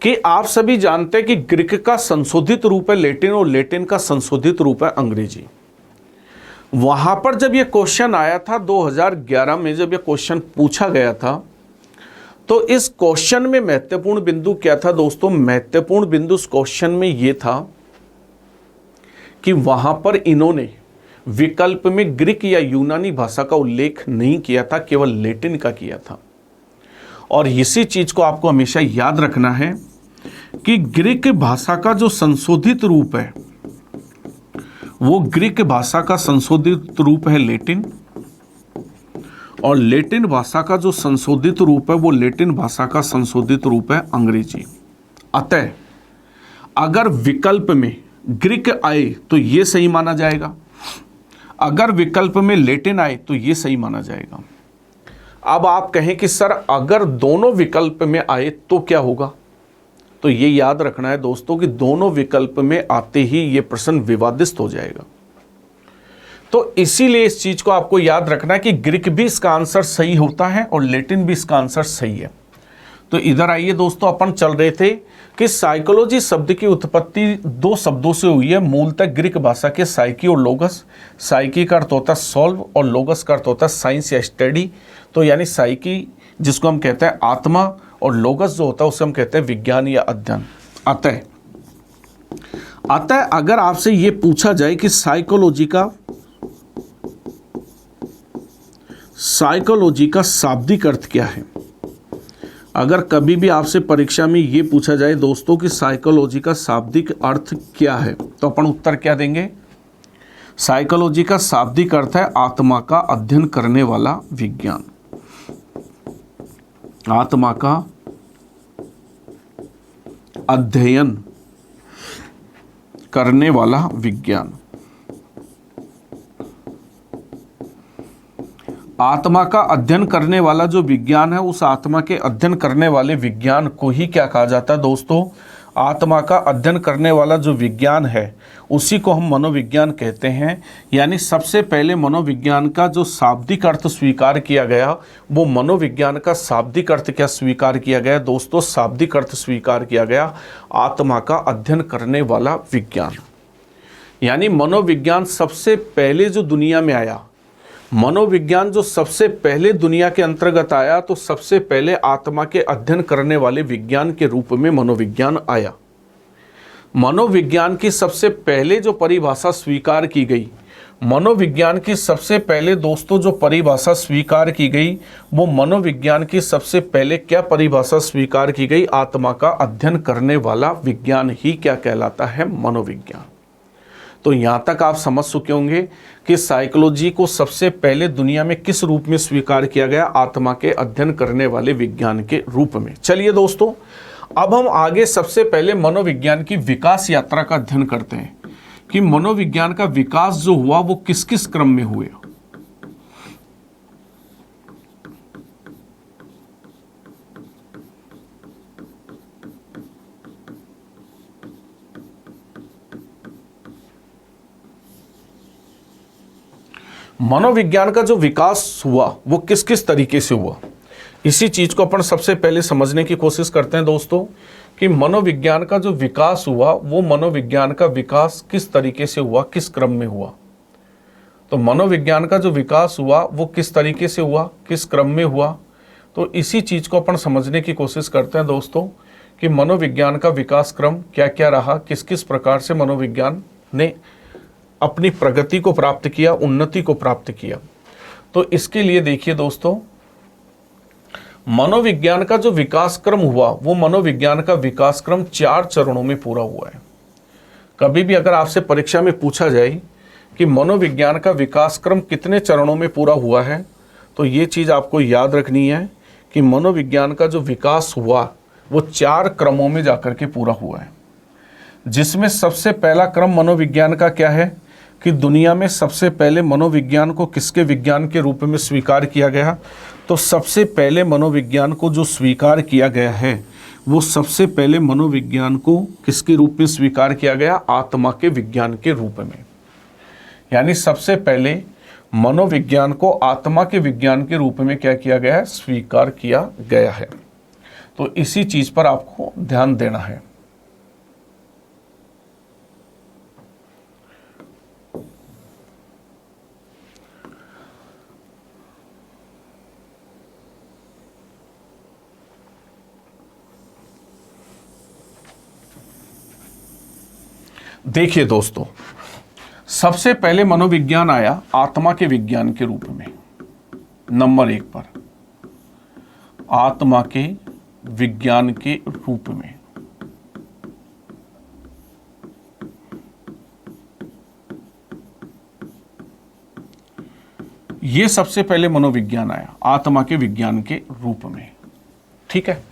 कि आप सभी जानते हैं कि ग्रीक का संशोधित रूप है लैटिन और लैटिन का संशोधित रूप है अंग्रेजी। वहां पर जब यह क्वेश्चन आया था 2011 में, जब यह क्वेश्चन पूछा गया था, तो इस क्वेश्चन में महत्वपूर्ण बिंदु क्या था दोस्तों? महत्वपूर्ण बिंदु इस क्वेश्चन में यह था कि वहां पर इन्होंने विकल्प में ग्रीक या यूनानी भाषा का उल्लेख नहीं किया था, केवल लैटिन का किया था। और इसी चीज को आपको हमेशा याद रखना है कि ग्रीक भाषा का जो संशोधित रूप है, वो ग्रीक भाषा का संशोधित रूप है लैटिन, और लैटिन भाषा का जो संशोधित रूप है, वो लैटिन भाषा का संशोधित रूप है अंग्रेजी। अतः अगर विकल्प में ग्रीक आए तो ये सही माना जाएगा, अगर विकल्प में लैटिन आए तो ये सही माना जाएगा। अब आप कहें कि सर अगर दोनों विकल्प में आए तो क्या होगा, तो ये याद रखना है दोस्तों कि दोनों विकल्प में आते ही ये प्रश्न विवादित हो जाएगा। तो इसीलिए इस चीज को आपको याद रखना है कि ग्रीक भी इसका आंसर सही होता है और लैटिन भी इसका आंसर सही है। तो इधर आइए दोस्तों, अपन चल रहे थे कि साइकोलॉजी शब्द की उत्पत्ति दो शब्दों से हुई है, मूलतः ग्रीक भाषा के साइकी और लोगस। साइकी का अर्थ होता है सॉल्व और लोगस का अर्थ होता है साइंस या स्टडी। तो यानी साइकी जिसको हम कहते हैं आत्मा और लोगस जो होता है उसे हम कहते हैं विज्ञान या अध्ययन। अतः अगर आपसे ये पूछा जाए कि साइकोलॉजी का शाब्दिक अर्थ क्या है, अगर कभी भी आपसे परीक्षा में ये पूछा जाए दोस्तों कि साइकोलॉजी का शाब्दिक अर्थ क्या है, तो अपन उत्तर क्या देंगे? साइकोलॉजी का शाब्दिक अर्थ है आत्मा का अध्ययन करने वाला विज्ञान। आत्मा का अध्ययन करने वाला विज्ञान। आत्मा का अध्ययन करने वाला जो विज्ञान है, उस आत्मा के अध्ययन करने वाले विज्ञान को ही क्या कहा जाता है दोस्तों? आत्मा का अध्ययन करने वाला जो विज्ञान है उसी को हम मनोविज्ञान कहते हैं। यानी सबसे पहले मनोविज्ञान का जो शाब्दिक अर्थ स्वीकार किया गया, वो मनोविज्ञान का शाब्दिक अर्थ क्या स्वीकार किया गया दोस्तों? शाब्दिक अर्थ स्वीकार किया गया आत्मा का अध्ययन करने वाला विज्ञान। यानी मनोविज्ञान सबसे पहले जो दुनिया में आया, मनोविज्ञान जो सबसे पहले दुनिया के अंतर्गत आया, तो सबसे पहले आत्मा के अध्ययन करने वाले विज्ञान के रूप में मनोविज्ञान आया। मनोविज्ञान की सबसे पहले जो परिभाषा स्वीकार की गई, मनोविज्ञान की सबसे पहले दोस्तों जो परिभाषा स्वीकार की गई, वो मनोविज्ञान की सबसे पहले क्या परिभाषा स्वीकार की गई? आत्मा का अध्ययन करने वाला विज्ञान ही क्या कहलाता है? मनोविज्ञान। तो यहाँ तक आप समझ चुके होंगे कि साइकोलॉजी को सबसे पहले दुनिया में किस रूप में स्वीकार किया गया? आत्मा के अध्ययन करने वाले विज्ञान के रूप में। चलिए दोस्तों, अब हम आगे सबसे पहले मनोविज्ञान की विकास यात्रा का अध्ययन करते हैं कि मनोविज्ञान का विकास जो हुआ वो किस किस क्रम में हुआ। मनोविज्ञान का जो विकास हुआ वो किस किस तरीके से हुआ, इसी चीज को अपन सबसे पहले समझने की कोशिश करते हैं दोस्तों कि मनोविज्ञान का जो विकास हुआ, वो मनोविज्ञान का विकास किस तरीके से हुआ, किस क्रम में हुआ। तो मनोविज्ञान का जो विकास हुआ वो किस तरीके से हुआ, किस क्रम में हुआ, तो इसी चीज को अपन समझने की कोशिश करते हैं दोस्तों कि मनोविज्ञान का विकास क्रम क्या क्या रहा, किस किस प्रकार से मनोविज्ञान ने अपनी प्रगति को प्राप्त किया, उन्नति को प्राप्त किया। तो इसके लिए देखिए दोस्तों, मनोविज्ञान का जो विकास क्रम हुआ, वो मनोविज्ञान का विकास क्रम 4 चरणों में पूरा हुआ है। कभी भी अगर आपसे परीक्षा में पूछा जाए कि मनोविज्ञान का विकास क्रम कितने चरणों में पूरा हुआ है, तो ये चीज़ आपको याद रखनी है कि मनोविज्ञान का जो विकास हुआ वो 4 क्रमों में जाकर के पूरा हुआ है। जिसमें सबसे पहला क्रम मनोविज्ञान का क्या है कि दुनिया में सबसे पहले मनोविज्ञान को किसके विज्ञान के रूप में स्वीकार किया गया? तो सबसे पहले मनोविज्ञान को जो स्वीकार किया गया है, वो सबसे पहले मनोविज्ञान को किसके रूप में स्वीकार किया गया? आत्मा के विज्ञान के रूप में। यानी सबसे पहले मनोविज्ञान को आत्मा के विज्ञान के रूप में क्या किया गया है? स्वीकार किया गया है। तो इसी चीज पर आपको ध्यान देना है। देखिए दोस्तों, सबसे पहले मनोविज्ञान आया आत्मा के विज्ञान के रूप में। नंबर 1 पर आत्मा के विज्ञान के रूप में। यह सबसे पहले मनोविज्ञान आया आत्मा के विज्ञान के रूप में। ठीक है।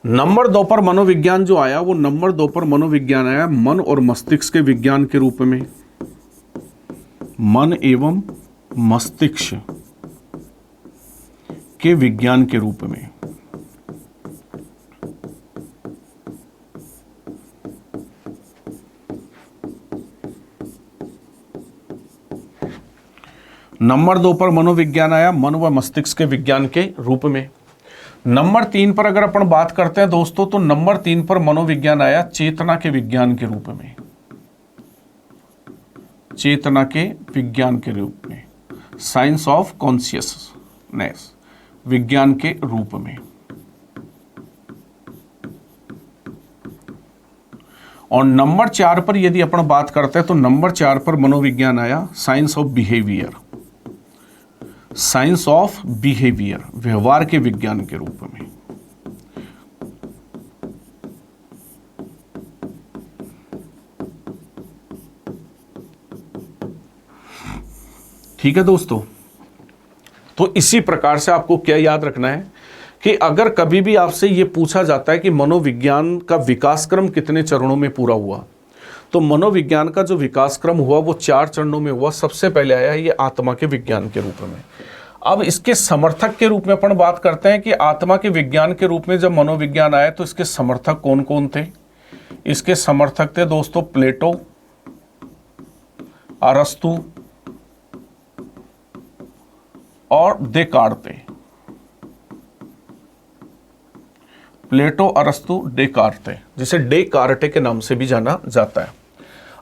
नंबर 2 पर मनोविज्ञान जो आया, वो नंबर 2 पर मनोविज्ञान आया मन और मस्तिष्क के विज्ञान के रूप में। मन एवं मस्तिष्क के विज्ञान के रूप में। नंबर 2 पर मनोविज्ञान आया मन व मस्तिष्क के विज्ञान के रूप में। नंबर 3 पर अगर अपन बात करते हैं दोस्तों, तो नंबर 3 पर मनोविज्ञान आया चेतना के विज्ञान के रूप में। चेतना के विज्ञान के रूप में, साइंस ऑफ कॉन्शियसनेस विज्ञान के रूप में। और नंबर 4 पर यदि अपन बात करते हैं तो नंबर 4 पर मनोविज्ञान आया science of behaviour. Science of behaviour व्यवहार के विज्ञान के रूप में। ठीक है दोस्तों, तो इसी प्रकार से आपको क्या याद रखना है कि अगर कभी भी आपसे यह पूछा जाता है कि मनोविज्ञान का विकास क्रम कितने चरणों में पूरा हुआ, तो मनोविज्ञान का जो विकास क्रम हुआ वो 4 चरणों में हुआ। सबसे पहले आया ये आत्मा के विज्ञान के रूप में। अब इसके समर्थक के रूप में अपन बात करते हैं कि आत्मा के विज्ञान के रूप में जब मनोविज्ञान आया तो इसके समर्थक कौन कौन थे। इसके समर्थक थे दोस्तों प्लेटो, अरस्तु और देकार्ते। प्लेटो, अरस्तु, डेकार्ते, जिसे डेकार्टे के नाम से भी जाना जाता है।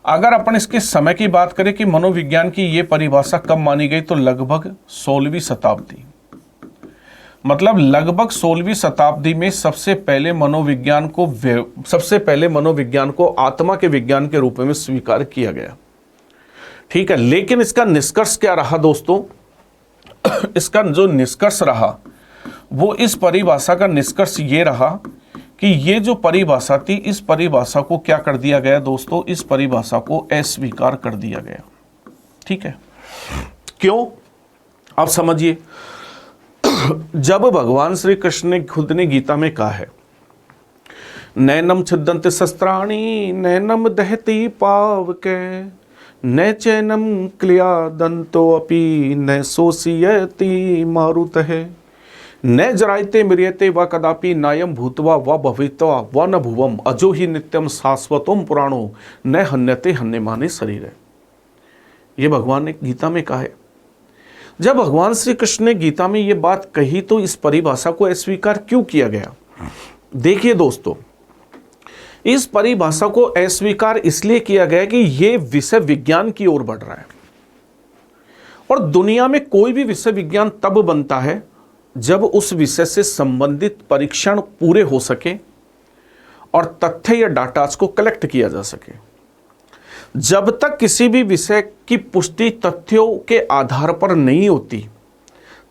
अगर अपन इसके समय की बात करें कि मनोविज्ञान की ये परिभाषा कब मानी गई, तो लगभग 16वीं शताब्दी, मतलब लगभग 16वीं शताब्दी में सबसे पहले मनोविज्ञान को आत्मा के विज्ञान के रूप में स्वीकार किया गया। ठीक है, लेकिन इसका निष्कर्ष क्या रहा दोस्तों? इसका जो निष्कर्ष रहा वो इस परिभाषा का निष्कर्ष ये रहा कि ये जो परिभाषा थी, इस परिभाषा को क्या कर दिया गया दोस्तों? इस परिभाषा को अस्वीकार कर दिया गया। ठीक है, क्यों? आप समझिए, जब भगवान श्री कृष्ण ने खुद ने गीता में कहा है, नैनम छिद्यन्ते शस्त्राणि नैनम दहति पावके न चैनम क्लियादन्तो अपि न शोषयति मारुतः न जरायते म्रियते व कदापि नायम भूत्वा व भवित्वा व न भुवम अजो ही नित्यम शाश्वतम पुराणो न हन्यते हन्यमाने शरीर है। ये भगवान ने गीता में कहा है। जब भगवान श्री कृष्ण ने गीता में ये बात कही तो इस परिभाषा को अस्वीकार क्यों किया गया? देखिए दोस्तों, इस परिभाषा को अस्वीकार इसलिए किया गया कि ये विषय विज्ञान की ओर बढ़ रहा है। और दुनिया में कोई भी विषय विज्ञान तब बनता है जब उस विषय से संबंधित परीक्षण पूरे हो सके और तथ्य या डाटाज को कलेक्ट किया जा सके। जब तक किसी भी विषय की पुष्टि तथ्यों के आधार पर नहीं होती,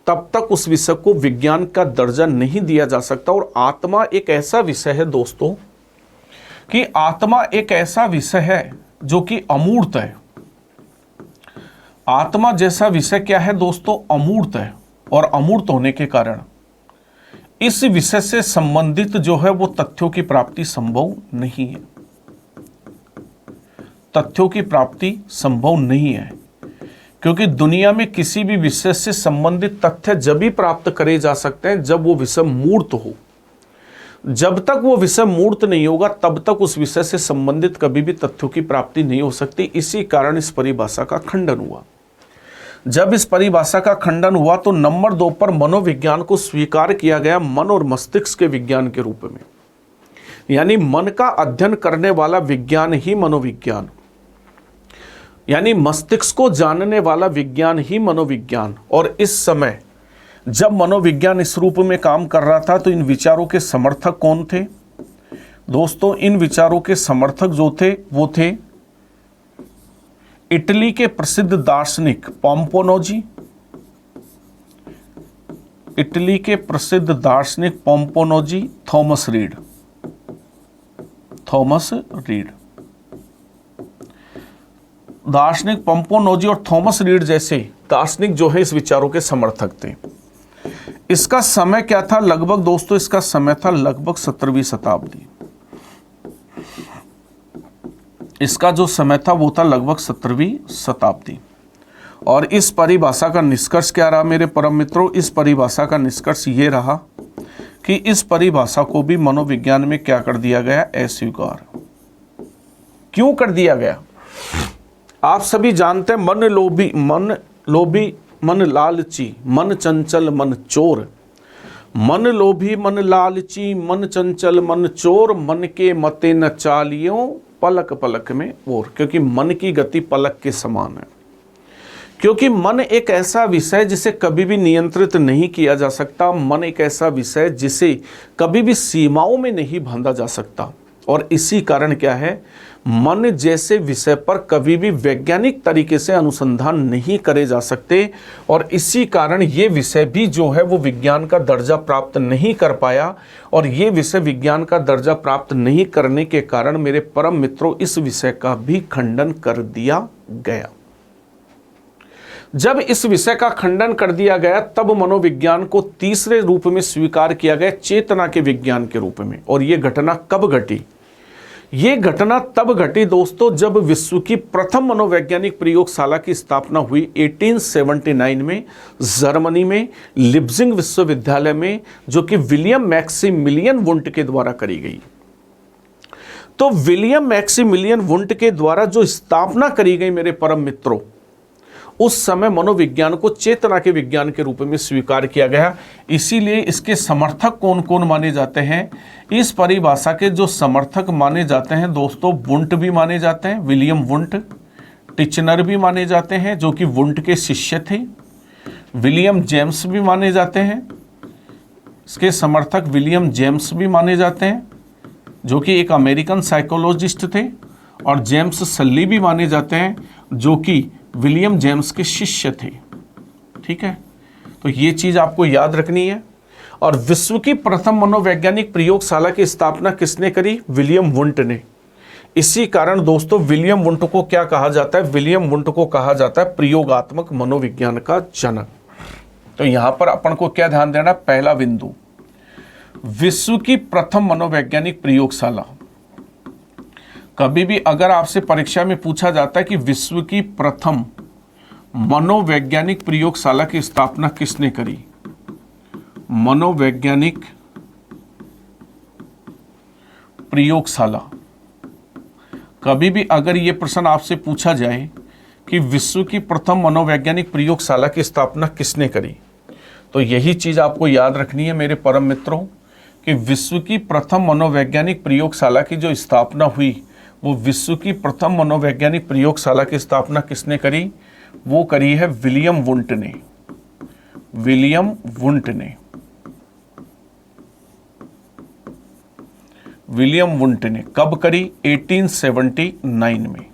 तब तक उस विषय को विज्ञान का दर्जा नहीं दिया जा सकता। और आत्मा एक ऐसा विषय है दोस्तों कि आत्मा एक ऐसा विषय है जो कि अमूर्त है। आत्मा जैसा विषय क्या है दोस्तों? अमूर्त है। और अमूर्त होने के कारण इस विषय से संबंधित जो है वो तथ्यों की प्राप्ति संभव नहीं है। तथ्यों की प्राप्ति संभव नहीं है, क्योंकि दुनिया में किसी भी विषय से संबंधित तथ्य जब भी प्राप्त करे जा सकते हैं जब वो विषय मूर्त हो। जब तक वो विषय मूर्त नहीं होगा तब तक उस विषय से संबंधित कभी भी तथ्यों की प्राप्ति नहीं हो सकती। इसी कारण इस परिभाषा का खंडन हुआ। जब इस परिभाषा का खंडन हुआ तो नंबर 2 पर मनोविज्ञान को स्वीकार किया गया मन और मस्तिष्क के विज्ञान के रूप में। यानी मन का अध्ययन करने वाला विज्ञान ही मनोविज्ञान, यानी मस्तिष्क को जानने वाला विज्ञान ही मनोविज्ञान। और इस समय जब मनोविज्ञान इस रूप में काम कर रहा था तो इन विचारों के समर्थक कौन थे दोस्तों? इन विचारों के समर्थक जो थे वो थे इटली के प्रसिद्ध दार्शनिक पोम्पोनोजी। इटली के प्रसिद्ध दार्शनिक पोम्पोनोजी, थॉमस रीड। दार्शनिक पोम्पोनोजी और थॉमस रीड जैसे दार्शनिक जो है इस विचारों के समर्थक थे। इसका समय क्या था लगभग दोस्तों? इसका समय था लगभग 17वीं शताब्दी। इसका जो समय था वो था लगभग 17वीं शताब्दी। और इस परिभाषा का निष्कर्ष क्या रहा मेरे परम मित्रों? इस परिभाषा का निष्कर्ष ये रहा कि इस परिभाषा को भी मनोविज्ञान में क्या कर दिया गया? अस्वीकार। क्यों कर दिया गया? आप सभी जानते हैं मन लोभी, मन लालची, मन चंचल, मन चोर। मन लोभी, मन लालची, मन चंचल, मन चोर, मन के मते न चालियों, पलक पलक में और। क्योंकि मन की गति पलक के समान है। क्योंकि मन एक ऐसा विषय जिसे कभी भी नियंत्रित नहीं किया जा सकता। मन एक ऐसा विषय जिसे कभी भी सीमाओं में नहीं बांधा जा सकता। और इसी कारण क्या है, मन जैसे विषय पर कभी भी वैज्ञानिक तरीके से अनुसंधान नहीं करे जा सकते। और इसी कारण ये विषय भी जो है वो विज्ञान का दर्जा प्राप्त नहीं कर पाया। और ये विषय विज्ञान का दर्जा प्राप्त नहीं करने के कारण मेरे परम मित्रों इस विषय का भी खंडन कर दिया गया। जब इस विषय का खंडन कर दिया गया तब मनोविज्ञान को तीसरे रूप में स्वीकार किया गया, चेतना के विज्ञान के रूप में। और ये घटना कब घटी? ये घटना तब घटी दोस्तों जब विश्व की प्रथम मनोवैज्ञानिक प्रयोगशाला की स्थापना हुई 1879 में जर्मनी में लिप्जिंग विश्वविद्यालय में, जो कि विलियम मैक्सिमिलियन वुंट के द्वारा करी गई। तो विलियम मैक्सिमिलियन वुंट के द्वारा जो स्थापना करी गई मेरे परम मित्रों, उस समय मनोविज्ञान को चेतना के विज्ञान के रूप में स्वीकार किया गया। इसीलिए इसके समर्थक कौन कौन माने जाते हैं? इस परिभाषा के जो समर्थक माने जाते हैं दोस्तों, वुंट भी माने जाते हैं, विलियम वुंट। टिचनर भी माने जाते हैं जो कि वुंट के शिष्य थे। विलियम जेम्स भी माने जाते हैं, इसके समर्थक विलियम जेम्स भी माने जाते हैं जो कि एक अमेरिकन साइकोलॉजिस्ट थे। और जेम्स सल्ली भी माने जाते हैं जो कि विलियम जेम्स के शिष्य थे। ठीक है, तो ये चीज आपको याद रखनी है। और विश्व की प्रथम मनोवैज्ञानिक प्रयोगशाला की स्थापना किसने करी? विलियम वुंट ने। इसी कारण दोस्तों विलियम वुंट को क्या कहा जाता है? विलियम वुंट को कहा जाता है प्रयोगात्मक मनोविज्ञान का जनक। तो यहां पर अपन को क्या ध्यान देना? पहला बिंदु, विश्व की प्रथम मनोवैज्ञानिक प्रयोगशाला। कभी भी अगर आपसे परीक्षा में पूछा जाता है कि विश्व की प्रथम मनोवैज्ञानिक प्रयोगशाला की स्थापना किसने करी? मनोवैज्ञानिक प्रयोगशाला। कभी भी अगर यह प्रश्न आपसे पूछा जाए कि विश्व की प्रथम मनोवैज्ञानिक प्रयोगशाला की स्थापना किसने करी, तो यही चीज आपको याद रखनी है मेरे परम मित्रों कि विश्व की प्रथम मनोवैज्ञानिक प्रयोगशाला की जो स्थापना हुई, वो विश्व की प्रथम मनोवैज्ञानिक प्रयोगशाला की स्थापना किसने करी? वो करी है विलियम वुंट ने। विलियम वुंट ने। विलियम वुंट ने कब करी? 1879 में।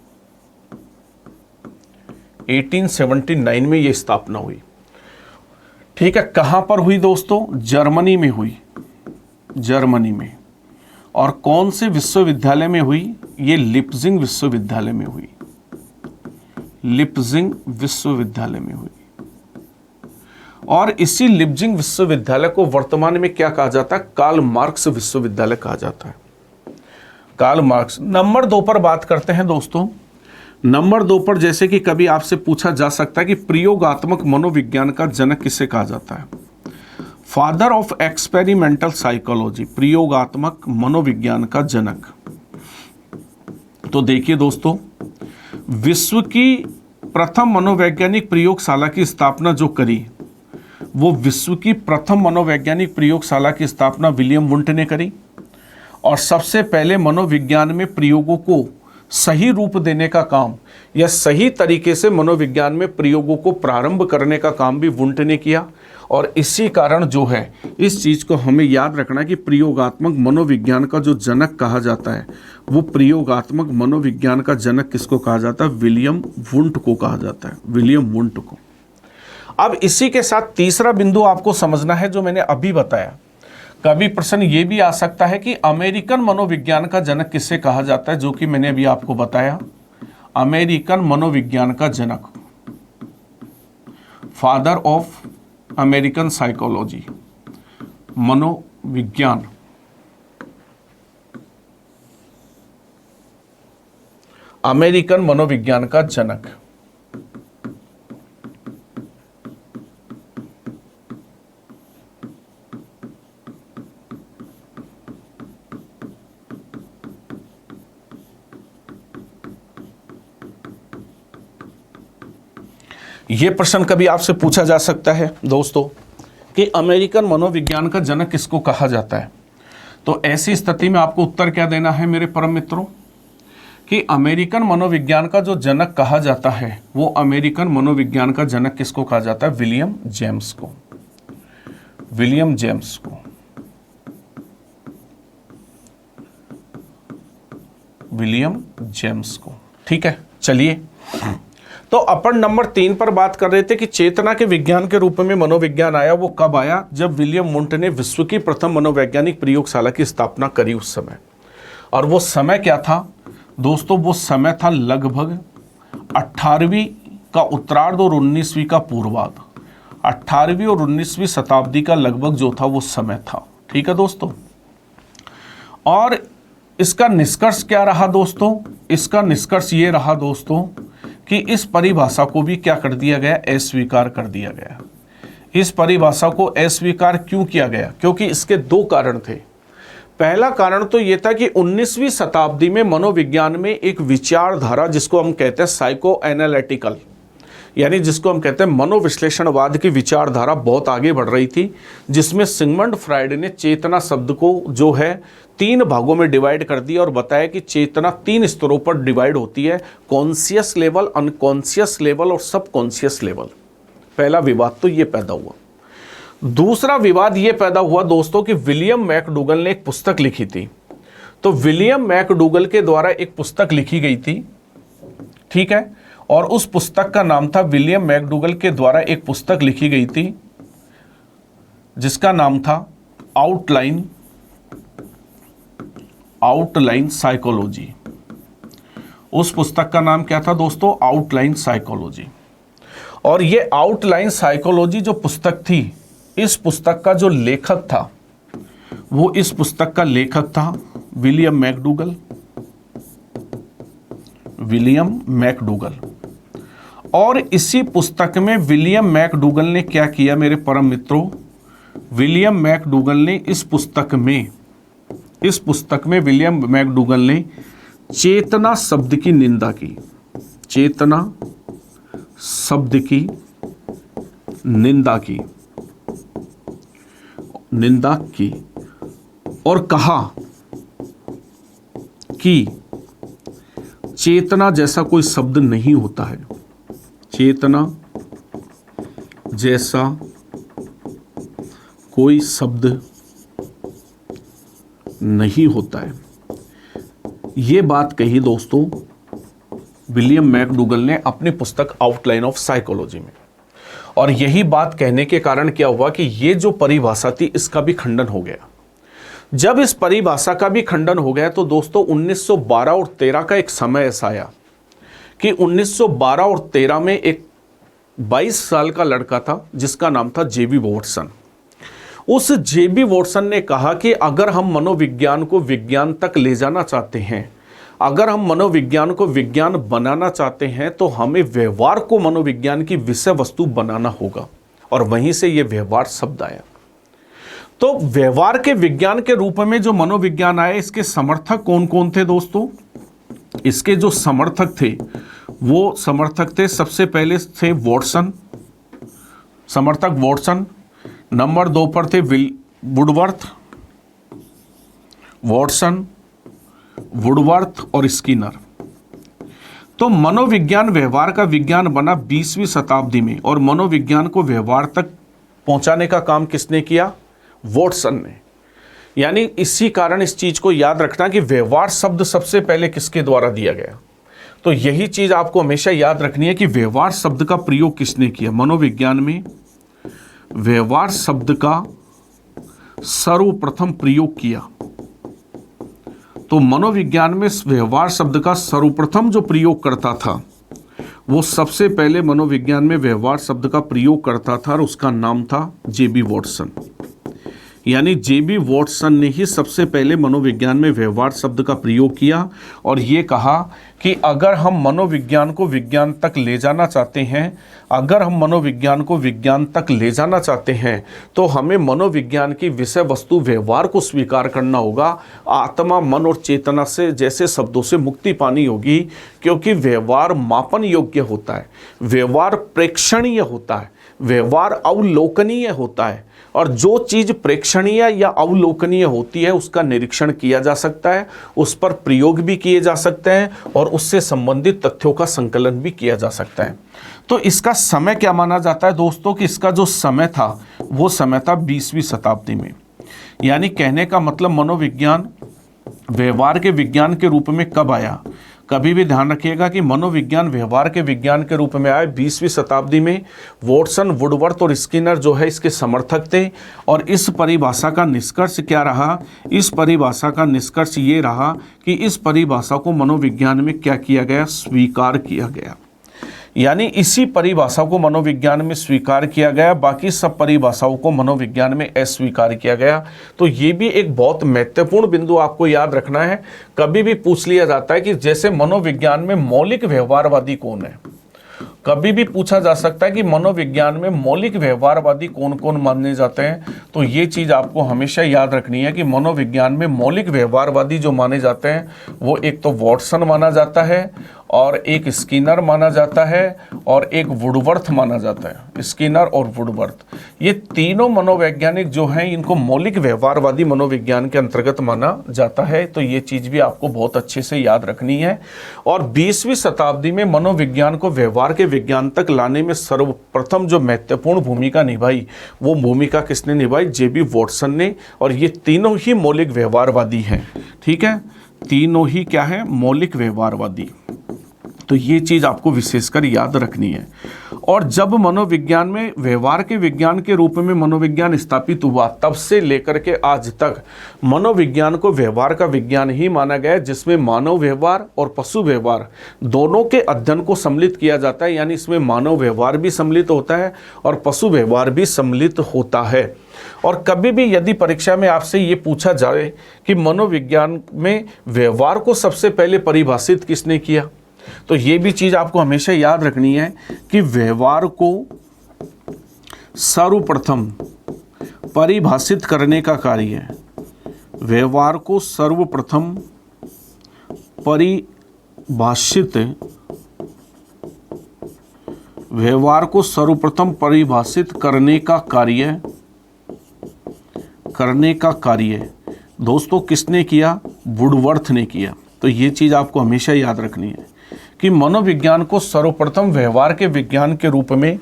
1879 में यह स्थापना हुई। ठीक है, कहां पर हुई दोस्तों? जर्मनी में हुई। जर्मनी में। और कौन से विश्वविद्यालय में हुई? ये लिप्जिंग विश्वविद्यालय में हुई। लिप्जिंग विश्वविद्यालय में हुई। और इसी लिप्जिंग विश्वविद्यालय को वर्तमान में क्या कहा जाता है? कार्ल मार्क्स विश्वविद्यालय कहा जाता है। Karl Marx. नंबर 2 पर बात करते हैं दोस्तों। नंबर 2 पर जैसे कि कभी आपसे पूछा जा सकता है कि प्रयोगात्मक मनोविज्ञान का जनक किसे कहा जाता है? फादर ऑफ एक्सपेरिमेंटल साइकोलॉजी, प्रयोगात्मक मनोविज्ञान का जनक। तो देखिए दोस्तों, विश्व की प्रथम मनोवैज्ञानिक प्रयोगशाला की स्थापना जो करी, वो विश्व की प्रथम मनोवैज्ञानिक प्रयोगशाला की स्थापना विलियम वुंट ने करी। और सबसे पहले मनोविज्ञान में प्रयोगों को सही रूप देने का काम या सही तरीके से मनोविज्ञान में प्रयोगों को प्रारंभ करने का काम भी वुंट ने किया। और इसी कारण जो है, इस चीज को हमें याद रखना कि प्रयोगात्मक मनोविज्ञान का जो जनक कहा जाता है, वो प्रयोगात्मक मनोविज्ञान का जनक किसको कहा जाता है? विलियम वुंट को कहा जाता है। विलियम वुंट को। अब इसी के साथ तीसरा बिंदु आपको समझना है जो मैंने अभी बताया। कभी प्रश्न ये भी आ सकता है कि अमेरिकन मनोविज्ञान का जनक किसे कहा जाता है, जो कि मैंने अभी आपको बताया। अमेरिकन मनोविज्ञान का जनक, फादर ऑफ अमेरिकन साइकोलॉजी, मनोविज्ञान। अमेरिकन मनोविज्ञान का जनक। ये प्रश्न कभी आपसे पूछा जा सकता है दोस्तों कि अमेरिकन मनोविज्ञान का जनक किसको कहा जाता है। तो ऐसी स्थिति में आपको उत्तर क्या देना है मेरे परम मित्रों कि अमेरिकन मनोविज्ञान का जो जनक कहा जाता है वो अमेरिकन मनोविज्ञान का जनक किसको कहा जाता है, विलियम जेम्स को। विलियम जेम्स को, विलियम जेम्स को। ठीक है, चलिए तो अपन नंबर 3 पर बात कर रहे थे कि चेतना के विज्ञान के रूप में मनोविज्ञान आया। वो कब आया, जब विलियम वुंट ने विश्व की प्रथम मनोवैज्ञानिक प्रयोगशाला की स्थापना करी उस समय। और वो समय क्या था दोस्तों, वो समय था लगभग 18वीं का उत्तरार्ध और 19वीं का पूर्वार्ध। 18वीं और 19वीं शताब्दी का लगभग जो था वो समय था। ठीक है दोस्तों, और इसका निष्कर्ष क्या रहा दोस्तों, इसका निष्कर्ष ये रहा दोस्तों कि इस परिभाषा को भी क्या कर दिया गया, अस्वीकार कर दिया गया। इस परिभाषा को अस्वीकार क्यों किया गया, क्योंकि इसके 2 कारण थे। पहला कारण तो ये था कि 19वीं शताब्दी में मनोविज्ञान में एक विचारधारा जिसको हम कहते हैं साइको एनालिटिकल, यानी जिसको हम कहते हैं मनोविश्लेषणवाद की विचारधारा बहुत आगे बढ़ रही थी, जिसमें सिगमंड फ्राइड ने चेतना शब्द को जो है 3 भागों में डिवाइड कर दिया और बताया कि चेतना 3 स्तरों पर डिवाइड होती है, कॉन्शियस लेवल, अनकॉन्शियस लेवल और सबकॉन्शियस लेवल। पहला विवाद तो ये पैदा हुआ। दूसरा विवाद ये पैदा हुआ दोस्तों कि विलियम मैकडूगल ने एक पुस्तक लिखी थी। तो विलियम मैकडूगल के द्वारा एक पुस्तक लिखी गई थी, ठीक है, और उस पुस्तक का नाम था, विलियम मैकडूगल के द्वारा एक पुस्तक लिखी गई थी जिसका नाम था आउटलाइन साइकोलॉजी। उस पुस्तक का नाम क्या था दोस्तों, आउटलाइन साइकोलॉजी। और ये आउटलाइन साइकोलॉजी जो पुस्तक थी, इस पुस्तक का जो लेखक था वो इस पुस्तक का लेखक था विलियम मैकडूगल। और इसी पुस्तक में विलियम मैकडूगल ने क्या किया मेरे परम मित्रों, विलियम मैकडूगल ने इस पुस्तक में विलियम मैकडूगल ने चेतना शब्द की निंदा की। चेतना शब्द की निंदा की और कहा कि चेतना जैसा कोई शब्द नहीं होता है, चेतना जैसा कोई शब्द नहीं होता है। ये बात कही दोस्तों विलियम मैकडूगल ने अपनी पुस्तक आउटलाइन ऑफ साइकोलॉजी में। और यही बात कहने के कारण क्या हुआ कि ये जो परिभाषा थी इसका भी खंडन हो गया। जब इस परिभाषा का भी खंडन हो गया तो दोस्तों 1912 और 13 का एक समय ऐसा आया कि 1912 और 13 में एक 22 साल का लड़का था जिसका नाम था जेबी वॉटसन। उस जेबी वॉटसन ने कहा कि अगर हम मनोविज्ञान को विज्ञान तक ले जाना चाहते हैं, अगर हम मनोविज्ञान को विज्ञान बनाना चाहते हैं तो हमें व्यवहार को मनोविज्ञान की विषय वस्तु बनाना होगा। और वहीं से ये व्यवहार शब्द आया। तो व्यवहार के विज्ञान के रूप में जो मनोविज्ञान आया, इसके समर्थक कौन कौन थे दोस्तों? इसके जो समर्थक थे वो समर्थक थे, सबसे पहले थे वॉटसन, समर्थक वॉटसन। नंबर 2 पर थे वुडवर्थ, वॉटसन, वुडवर्थ और स्किनर। तो मनोविज्ञान व्यवहार का विज्ञान बना 20वीं शताब्दी में, और मनोविज्ञान को व्यवहार तक पहुंचाने का काम किसने किया? वॉटसन ने। यानी इसी कारण इस चीज को याद रखना कि व्यवहार शब्द सबसे पहले किसके द्वारा दिया गया। तो यही चीज आपको हमेशा याद रखनी है कि व्यवहार शब्द का प्रयोग किसने किया। मनोविज्ञान में व्यवहार शब्द का सर्वप्रथम प्रयोग किया। तो मनोविज्ञान में व्यवहार शब्द का सर्वप्रथम जो प्रयोग करता था वो सबसे पहले मनोविज्ञान में व्यवहार शब्द का प्रयोग करता था और उसका नाम था जेबी वॉटसन। यानी जेबी वॉटसन ने ही सबसे पहले मनोविज्ञान में व्यवहार शब्द का प्रयोग किया और ये कहा कि अगर हम मनोविज्ञान को विज्ञान तक ले जाना चाहते हैं, अगर हम मनोविज्ञान को विज्ञान तक ले जाना चाहते हैं तो हमें मनोविज्ञान की विषय वस्तु व्यवहार को स्वीकार करना होगा। आत्मा, मन और चेतना से जैसे शब्दों से मुक्ति पानी होगी, क्योंकि व्यवहार मापन योग्य होता है, व्यवहार प्रेक्षणीय होता है, व्यवहार अवलोकनीय होता है और जो चीज़ प्रेक्षणीय या अवलोकनीय होती है उसका निरीक्षण किया जा सकता है, उस पर प्रयोग भी किए जा सकते हैं और उससे संबंधित तथ्यों का संकलन भी किया जा सकता है। तो इसका समय क्या माना जाता है दोस्तों कि इसका जो समय था वो समय था 20वीं शताब्दी में। यानी कहने का मतलब मनोविज्ञान व्यवहार के विज्ञान के रूप में कब आया? कभी भी ध्यान रखिएगा कि मनोविज्ञान व्यवहार के विज्ञान के रूप में आए 20वीं शताब्दी में। वॉटसन, वुडवर्थ और स्किनर जो है इसके समर्थक थे और इस परिभाषा का निष्कर्ष क्या रहा? इस परिभाषा का निष्कर्ष ये रहा कि इस परिभाषा को मनोविज्ञान में क्या किया गया? स्वीकार किया गया। यानी इसी परिभाषा को मनोविज्ञान में स्वीकार किया गया, बाकी सब परिभाषाओं को मनोविज्ञान में अस्वीकार किया गया। तो ये भी एक बहुत महत्वपूर्ण बिंदु आपको याद रखना है। कभी भी पूछ लिया जाता है कि जैसे मनोविज्ञान में मौलिक व्यवहारवादी कौन है, कभी भी पूछा जा सकता है कि मनोविज्ञान में मौलिक व्यवहारवादी कौन कौन माने जाते हैं, तो ये चीज़ आपको हमेशा याद रखनी है कि मनोविज्ञान में मौलिक व्यवहारवादी जो माने जाते हैं वो एक तो वॉटसन माना जाता है और एक स्किनर माना जाता है और एक वुडवर्थ माना जाता है। स्किनर और वुडवर्थ, ये तीनों मनोवैज्ञानिक जो हैं इनको मौलिक व्यवहारवादी मनोविज्ञान के अंतर्गत माना जाता है। तो ये चीज़ भी आपको बहुत अच्छे से याद रखनी है। और 20वीं शताब्दी में मनोविज्ञान को व्यवहार के विज्ञान तक लाने में सर्वप्रथम जो महत्वपूर्ण भूमिका निभाई वो भूमिका किसने निभाई? जेबी वॉटसन ने। और ये तीनों ही मौलिक व्यवहारवादी हैं। ठीक है, तीनों ही क्या है? मौलिक व्यवहारवादी। तो ये चीज़ आपको विशेषकर याद रखनी है। और जब मनोविज्ञान में व्यवहार के विज्ञान के रूप में मनोविज्ञान स्थापित हुआ तब से लेकर के आज तक मनोविज्ञान को व्यवहार का विज्ञान ही माना गया, जिसमें मानव व्यवहार और पशु व्यवहार दोनों के अध्ययन को सम्मिलित किया जाता है। यानी इसमें मानव व्यवहार भी सम्मिलित होता है और पशु व्यवहार भी सम्मिलित होता है। और कभी भी यदि परीक्षा में आपसे ये पूछा जाए कि मनोविज्ञान में व्यवहार को सबसे पहले परिभाषित किसने किया, तो ये भी चीज़ आपको हमेशा याद रखनी है कि व्यवहार को सर्वप्रथम परिभाषित करने का कार्य है, व्यवहार को सर्वप्रथम परिभाषित, व्यवहार को सर्वप्रथम परिभाषित करने का कार्य दोस्तों किसने किया? वुडवर्थ ने किया। तो ये चीज़ आपको हमेशा याद रखनी है कि मनोविज्ञान को सर्वप्रथम व्यवहार के विज्ञान के रूप में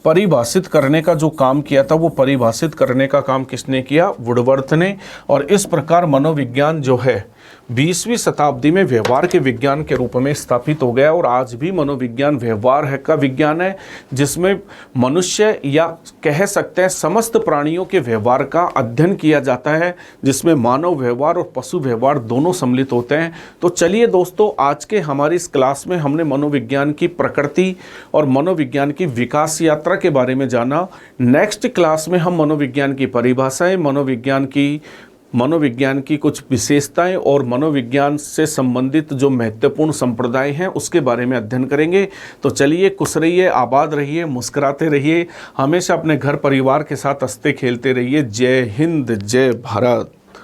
परिभाषित करने का जो काम किया था वो परिभाषित करने का काम किसने किया? वुडवर्थ ने। और इस प्रकार मनोविज्ञान जो है 20वीं शताब्दी में व्यवहार के विज्ञान के रूप में स्थापित हो गया। और आज भी मनोविज्ञान व्यवहार का विज्ञान है, जिसमें मनुष्य या कह सकते हैं समस्त प्राणियों के व्यवहार का अध्ययन किया जाता है, जिसमें मानव व्यवहार और पशु व्यवहार दोनों सम्मिलित होते हैं। तो चलिए दोस्तों, आज के हमारी इस क्लास में हमने मनोविज्ञान की प्रकृति और मनोविज्ञान की विकास यात्रा के बारे में जाना। नेक्स्ट क्लास में हम मनोविज्ञान की परिभाषाएं, मनोविज्ञान की कुछ विशेषताएं और मनोविज्ञान से संबंधित जो महत्वपूर्ण संप्रदाय हैं उसके बारे में अध्ययन करेंगे। तो चलिए, खुश रहिए, आबाद रहिए, मुस्कुराते रहिए, हमेशा अपने घर परिवार के साथ हंसते खेलते रहिए। जय हिंद, जय भारत।